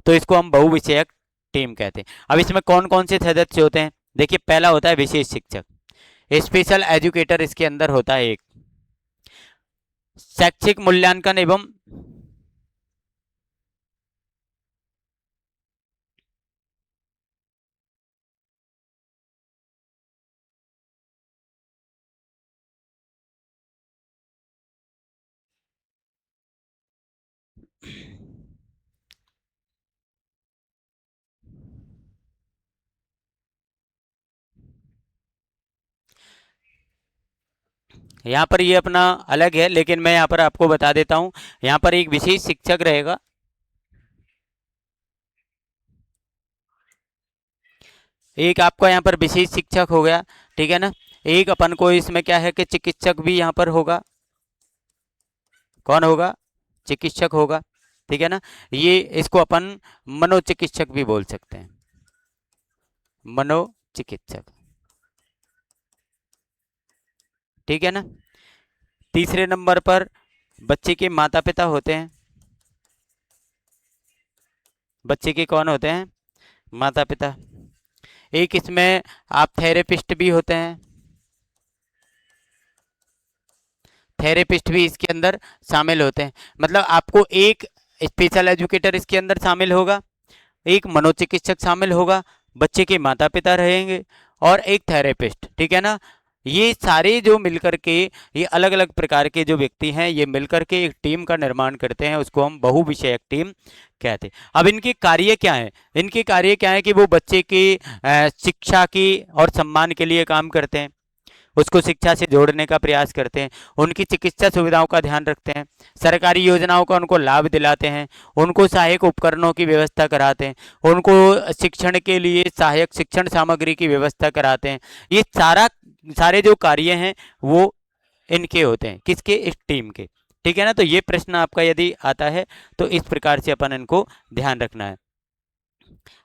तो इसको हम बहुविषयक टीम कहते हैं। अब इसमें कौन कौन से सदस्य होते हैं, देखिए पहला होता है विशेष शिक्षक, स्पेशल एजुकेटर इसके अंदर होता है एक। शैक्षिक मूल्यांकन एवं यहाँ पर ये अपना अलग है, लेकिन मैं यहाँ पर आपको बता देता हूँ। यहाँ पर एक विशेष शिक्षक रहेगा, एक आपका यहाँ पर विशेष शिक्षक हो गया, ठीक है ना। एक अपन को इसमें क्या है कि चिकित्सक भी यहाँ पर होगा। कौन होगा, चिकित्सक होगा, ठीक है ना। ये इसको अपन मनोचिकित्सक भी बोल सकते हैं, मनोचिकित्सक, ठीक है ना। तीसरे नंबर पर बच्चे के माता पिता होते हैं, बच्चे के कौन होते हैं, माता पिता। एक इसमें आप थेरेपिस्ट भी होते हैं, थेरेपिस्ट भी इसके अंदर शामिल होते हैं। मतलब आपको एक स्पेशल एजुकेटर इसके अंदर शामिल होगा, एक मनोचिकित्सक शामिल होगा, बच्चे के माता पिता रहेंगे, और एक थेरेपिस्ट, ठीक है ना। ये सारे जो मिलकर के, ये अलग अलग प्रकार के जो व्यक्ति हैं, ये मिलकर के एक टीम का निर्माण करते हैं, उसको हम बहुविषयक टीम कहते हैं। अब इनके कार्य क्या है? इनके कार्य क्या है कि वो बच्चे की शिक्षा की और सम्मान के लिए काम करते हैं, उसको शिक्षा से जोड़ने का प्रयास करते हैं, उनकी चिकित्सा सुविधाओं का ध्यान रखते हैं, सरकारी योजनाओं का उनको लाभ दिलाते हैं, उनको सहायक उपकरणों की व्यवस्था कराते हैं, उनको शिक्षण के लिए सहायक शिक्षण सामग्री की व्यवस्था कराते हैं। ये सारे जो कार्य हैं वो इनके होते हैं, किसके? इस टीम के। ठीक है ना? तो ये प्रश्न आपका यदि आता है तो इस प्रकार से अपन इनको ध्यान रखना है।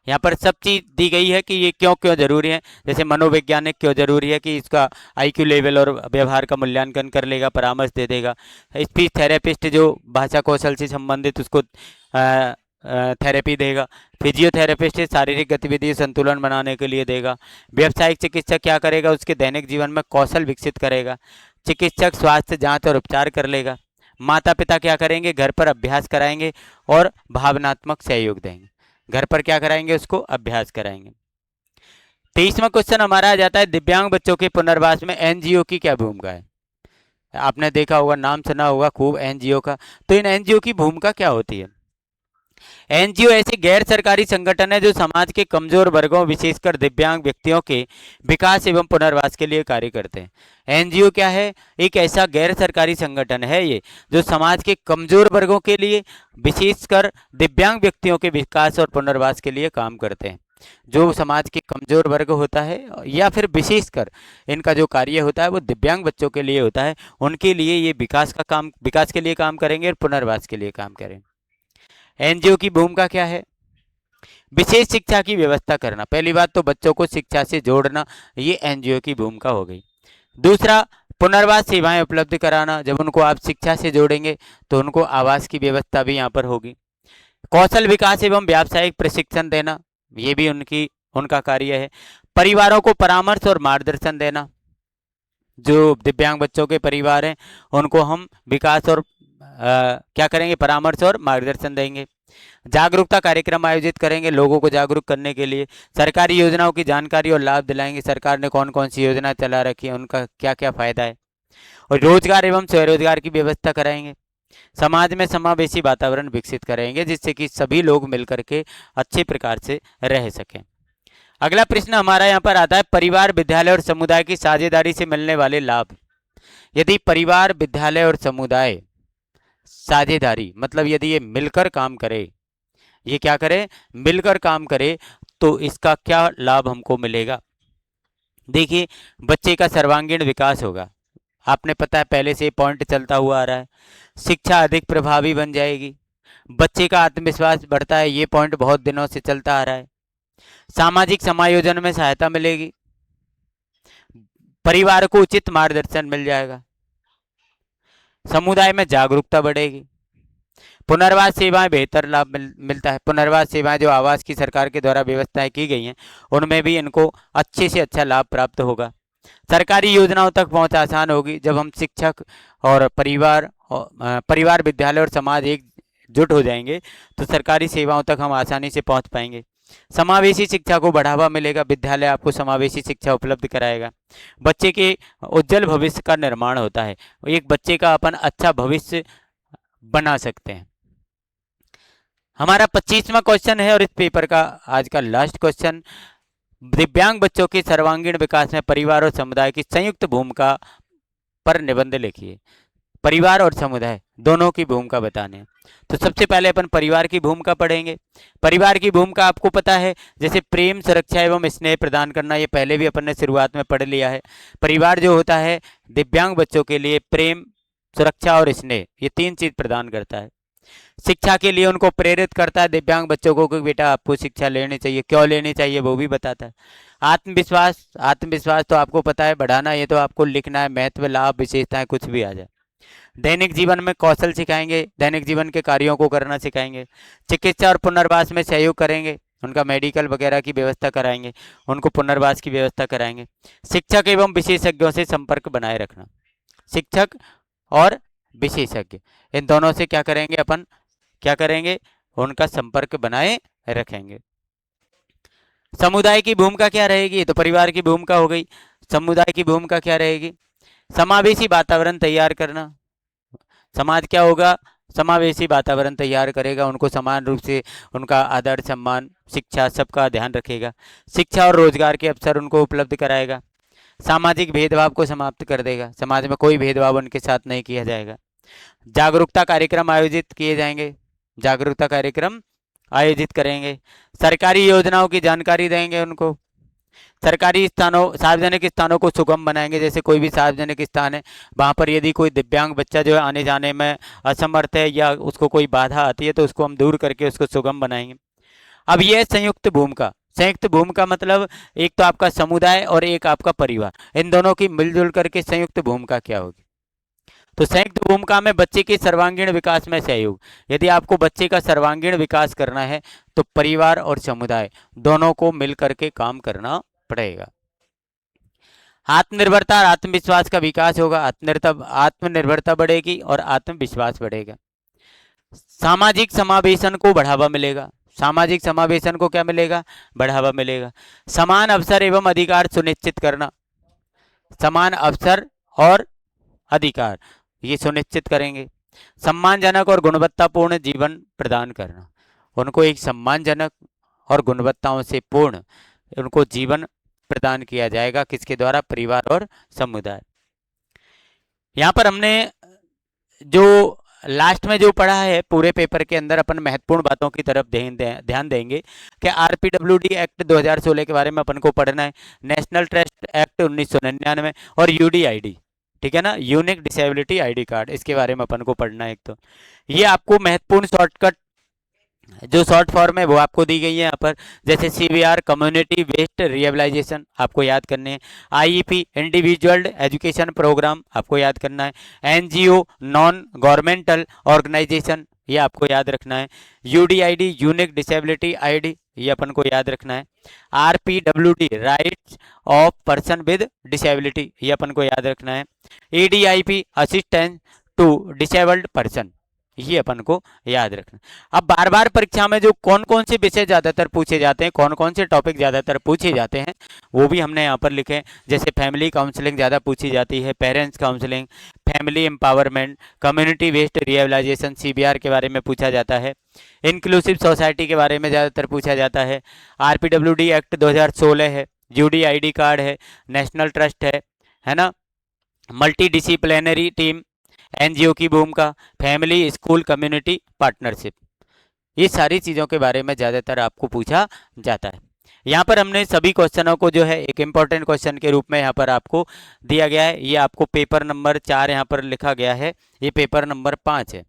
यहाँ पर सब चीज दी गई है कि ये क्यों क्यों जरूरी है। जैसे मनोवैज्ञानिक क्यों जरूरी है कि इसका आईक्यू लेवल और व्यवहार का मूल्यांकन कर लेगा, परामर्श दे देगा। स्पीच थेरेपिस्ट जो भाषा कौशल से संबंधित उसको थेरेपी देगा। फिजियोथेरेपिस्ट शारीरिक गतिविधि संतुलन बनाने के लिए देगा। व्यावसायिक चिकित्सक क्या करेगा? उसके दैनिक जीवन में कौशल विकसित करेगा। चिकित्सक स्वास्थ्य जांच और उपचार कर लेगा। माता पिता क्या करेंगे? घर पर अभ्यास कराएंगे और भावनात्मक सहयोग देंगे। घर पर क्या कराएंगे? उसको अभ्यास कराएंगे। 23वां क्वेश्चन हमारा आ जाता है, दिव्यांग बच्चों के पुनर्वास में एनजीओ की क्या भूमिका है? आपने देखा होगा, नाम सुना होगा खूब एनजीओ का। तो इन एनजीओ की भूमिका क्या होती है? एनजीओ ऐसे गैर सरकारी संगठन है जो समाज के कमजोर वर्गों, विशेषकर दिव्यांग व्यक्तियों के विकास एवं पुनर्वास के लिए कार्य करते हैं। एनजीओ क्या है? एक ऐसा गैर सरकारी संगठन है ये जो समाज के कमजोर वर्गों के लिए, विशेषकर दिव्यांग व्यक्तियों के विकास और पुनर्वास के लिए काम करते हैं। जो समाज के कमजोर वर्ग होता है या फिर विशेषकर इनका जो कार्य होता है वो दिव्यांग बच्चों के लिए होता है, उनके लिए ये विकास के लिए काम करेंगे और पुनर्वास के लिए काम करेंगे। एनजीओ की भूमिका क्या है? विशेष शिक्षा की व्यवस्था करना। पहली बात तो बच्चों को शिक्षा से जोड़ना, ये एनजीओ की भूमिका हो गई। दूसरा, पुनर्वास सेवाएं उपलब्ध कराना। जब उनको आप शिक्षा से जोड़ेंगे तो उनको आवास की व्यवस्था भी यहाँ पर होगी। कौशल विकास एवं व्यावसायिक प्रशिक्षण देना, ये भी उनका कार्य है। परिवारों को परामर्श और मार्गदर्शन देना। जो दिव्यांग बच्चों के परिवार हैं उनको हम विकास और क्या करेंगे? परामर्श और मार्गदर्शन देंगे। जागरूकता कार्यक्रम आयोजित करेंगे लोगों को जागरूक करने के लिए। सरकारी योजनाओं की जानकारी और लाभ दिलाएंगे, सरकार ने कौन कौन सी योजना चला रखी है, उनका क्या क्या फायदा है। और रोजगार एवं स्वरोजगार की व्यवस्था कराएंगे। समाज में समावेशी वातावरण विकसित करेंगे जिससे कि सभी लोग मिलकर के अच्छे प्रकार से रह सकें। अगला प्रश्न हमारा यहाँ पर आता है, परिवार, विद्यालय और समुदाय की साझेदारी से मिलने वाले लाभ। यदि परिवार, विद्यालय और समुदाय साझेदारी मतलब यदि ये मिलकर काम करे, ये क्या करे? मिलकर काम करे, तो इसका क्या लाभ हमको मिलेगा? देखिए, बच्चे का सर्वांगीण विकास होगा। आपने पता है पहले से पॉइंट चलता हुआ आ रहा है। शिक्षा अधिक प्रभावी बन जाएगी। बच्चे का आत्मविश्वास बढ़ता है, ये पॉइंट बहुत दिनों से चलता आ रहा है। सामाजिक समायोजन में सहायता मिलेगी। परिवार को उचित मार्गदर्शन मिल जाएगा। समुदाय में जागरूकता बढ़ेगी। पुनर्वास सेवाएं बेहतर लाभ मिलता है। पुनर्वास सेवाएं जो आवास की सरकार के द्वारा व्यवस्थाएं की गई हैं उनमें भी इनको अच्छे से अच्छा लाभ प्राप्त होगा। सरकारी योजनाओं तक पहुंच आसान होगी। जब हम शिक्षक और परिवार, विद्यालय और समाज एकजुट हो जाएंगे तो सरकारी सेवाओं तक हम आसानी से पहुंच पाएंगे। समावेशी शिक्षा को बढ़ावा मिलेगा। विद्यालय आपको समावेशी शिक्षा उपलब्ध कराएगा। बच्चे के उज्जवल भविष्य का निर्माण होता है। एक बच्चे का अपन अच्छा भविष्य बना सकते हैं। हमारा 25वां क्वेश्चन है और इस पेपर का आज का लास्ट क्वेश्चन, दिव्यांग बच्चों के सर्वांगीण विकास में परिवार और समुदाय की संयुक्त भूमिका पर निबंध लिखिए। परिवार और समुदाय दोनों की भूमिका बताने। तो सबसे पहले अपन परिवार की भूमिका पढ़ेंगे। परिवार की भूमिका आपको पता है, जैसे प्रेम, सुरक्षा एवं स्नेह प्रदान करना, ये पहले भी अपन ने शुरुआत में पढ़ लिया है। परिवार जो होता है दिव्यांग बच्चों के लिए प्रेम, सुरक्षा और स्नेह, ये 3 चीज प्रदान करता है। शिक्षा के लिए उनको प्रेरित करता है दिव्यांग बच्चों को कि बेटा आपको शिक्षा लेनी चाहिए, क्यों लेनी चाहिए वो भी बताता है। आत्मविश्वास तो आपको पता है बढ़ाना, ये तो आपको लिखना है। महत्व, लाभ, विशेषताएं कुछ भी आ जाए। दैनिक जीवन में कौशल सिखाएंगे, दैनिक जीवन के कार्यों को करना सिखाएंगे। चिकित्सा और पुनर्वास में सहयोग करेंगे, उनका मेडिकल वगैरह की व्यवस्था कराएंगे, उनको पुनर्वास की व्यवस्था कराएंगे। शिक्षक एवं विशेषज्ञों से संपर्क बनाए रखना। शिक्षक और विशेषज्ञ, इन दोनों से क्या करेंगे? अपन क्या करेंगे? उनका संपर्क बनाए रखेंगे। समुदाय की भूमिका क्या रहेगी? तो परिवार की भूमिका हो गई। समुदाय की भूमिका क्या रहेगी? समावेशी वातावरण तैयार करना। समाज क्या होगा? समावेशी वातावरण तैयार करेगा, उनको समान रूप से उनका आदर सम्मान शिक्षा सबका ध्यान रखेगा। शिक्षा और रोजगार के अवसर उनको उपलब्ध कराएगा। सामाजिक भेदभाव को समाप्त कर देगा, समाज में कोई भेदभाव उनके साथ नहीं किया जाएगा। जागरूकता कार्यक्रम आयोजित किए जाएंगे, जागरूकता कार्यक्रम आयोजित करेंगे। सरकारी योजनाओं की जानकारी देंगे उनको। सरकारी स्थानों सार्वजनिक स्थानों को सुगम बनाएंगे, जैसे कोई भी सार्वजनिक स्थान है वहाँ पर यदि कोई दिव्यांग बच्चा जो है आने जाने में असमर्थ है या उसको कोई बाधा आती है तो उसको हम दूर करके उसको सुगम बनाएंगे। अब यह संयुक्त भूमिका, संयुक्त भूमिका मतलब एक तो आपका समुदाय और एक आपका परिवार, इन दोनों की मिलजुल करके संयुक्त भूमिका क्या होगी? तो संयुक्त भूमिका में बच्चे के सर्वांगीण विकास में सहयोग। यदि आपको बच्चे का सर्वांगीण विकास करना है तो परिवार और समुदाय दोनों को मिल करके काम करना पड़ेगा। आत्मनिर्भरता और आत्मविश्वास का विकास होगा, आत्मनिर्भरता बढ़ेगी और आत्मविश्वास बढ़ेगा। सामाजिक समावेशन को बढ़ावा मिलेगा, सामाजिक समावेशन को क्या मिलेगा? बढ़ावा मिलेगा। समान अवसर एवं अधिकार सुनिश्चित करना, समान अवसर और अधिकार ये सुनिश्चित करेंगे। सम्मानजनक और गुणवत्तापूर्ण जीवन प्रदान करना, उनको एक सम्मानजनक और गुणवत्ताओं से पूर्ण उनको जीवन प्रदान किया जाएगा, किसके द्वारा? परिवार और समुदाय। यहाँ पर हमने जो लास्ट में जो पढ़ा है पूरे पेपर के अंदर अपन महत्वपूर्ण बातों की तरफ ध्यान देंगे कि आरपीडब्ल्यूडी एक्ट 2016 के बारे में अपन को पढ़ना है, नेशनल ट्रस्ट एक्ट 1999 और यूडीआईडी, ठीक है ना, यूनिक डिसेबिलिटी आईडी कार्ड, इसके बारे में अपन को पढ़ना है। एक तो ये आपको महत्वपूर्ण शॉर्टकट जो शॉर्ट फॉर्म है वो आपको दी गई है यहाँ पर, जैसे सीवीआर कम्युनिटी वेस्ट रिहेबिलाइजेशन आपको याद करने हैं, आईईपी इंडिविजुअल एजुकेशन प्रोग्राम आपको याद करना है, एनजीओ नॉन गवर्नमेंटल ऑर्गेनाइजेशन ये आपको याद रखना है, यूडीआईडी यूनिक डिसेबिलिटी आईडी ये अपन को याद रखना है, RPWD rights of person with disability ये अपन को याद रखना है, ADIP assistance to disabled person ये अपन को याद रखना। अब बार बार परीक्षा में जो कौन कौन से विषय ज़्यादातर पूछे जाते हैं, कौन कौन से टॉपिक ज़्यादातर पूछे जाते हैं वो भी हमने यहाँ पर लिखे, जैसे फैमिली काउंसलिंग ज़्यादा पूछी जाती है, parents counselling, family empowerment, community based rehabilitation CBR के बारे में पूछा जाता है, इंक्लूसिव सोसाइटी के बारे में ज़्यादातर पूछा जाता है, आरपीडब्ल्यूडी एक्ट 2016 है, यूडीआईडी कार्ड है, नेशनल ट्रस्ट है ना, मल्टी डिसिप्लिनरी टीम, एनजीओ की भूमिका, फैमिली स्कूल कम्युनिटी पार्टनरशिप, ये सारी चीज़ों के बारे में ज़्यादातर आपको पूछा जाता है। यहाँ पर हमने सभी क्वेश्चनों को जो है एक इम्पॉर्टेंट क्वेश्चन के रूप में यहाँ पर आपको दिया गया है। ये आपको पेपर नंबर 4 यहाँ पर लिखा गया है, ये पेपर नंबर 5 है,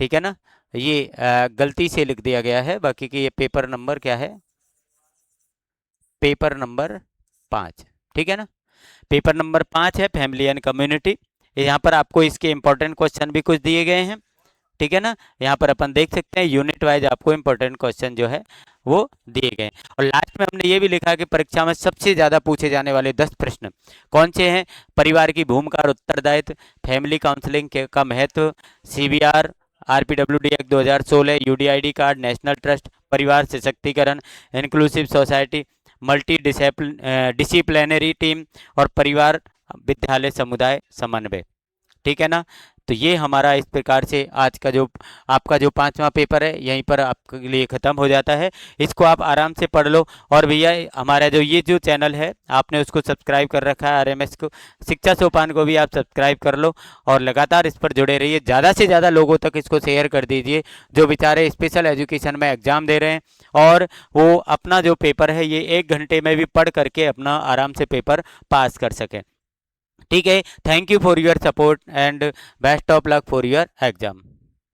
ठीक है ना, ये गलती से लिख दिया गया है, बाकी कि ये पेपर नंबर क्या है? पेपर नंबर 5, ठीक है ना, पेपर नंबर 5 है फैमिली एंड कम्युनिटी। यहाँ पर आपको इसके इंपॉर्टेंट क्वेश्चन भी कुछ दिए गए हैं, ठीक है ना, यहाँ पर अपन देख सकते हैं यूनिट वाइज आपको इंपॉर्टेंट क्वेश्चन जो है वो दिए गए हैं। और लास्ट में हमने ये भी लिखा कि परीक्षा में सबसे ज़्यादा पूछे जाने वाले 10 प्रश्न कौन से हैं? परिवार की भूमिका और उत्तरदायित्व, फैमिली काउंसलिंग का महत्व, CBR, RPWD act 2016, UDID card, national trust, परिवार सशक्तिकरण, inclusive society, multi disciplinary team और परिवार विद्यालय समुदाय समन्वय, ठीक है ना। तो ये हमारा इस प्रकार से आज का जो आपका जो 5वां पेपर है यहीं पर आपके लिए ख़त्म हो जाता है। इसको आप आराम से पढ़ लो। और भैया हमारा जो ये जो चैनल है आपने उसको सब्सक्राइब कर रखा है, आरएमएस को, शिक्षा सोपान को भी आप सब्सक्राइब कर लो और लगातार इस पर जुड़े रहिए। ज़्यादा से ज़्यादा लोगों तक इसको शेयर कर दीजिए जो बेचारे स्पेशल एजुकेशन में एग्ज़ाम दे रहे हैं और वो अपना जो पेपर है ये 1 घंटे में भी पढ़ करके अपना आराम से पेपर पास कर सकें। ठीक है, thank you for your support and best of luck for your exam.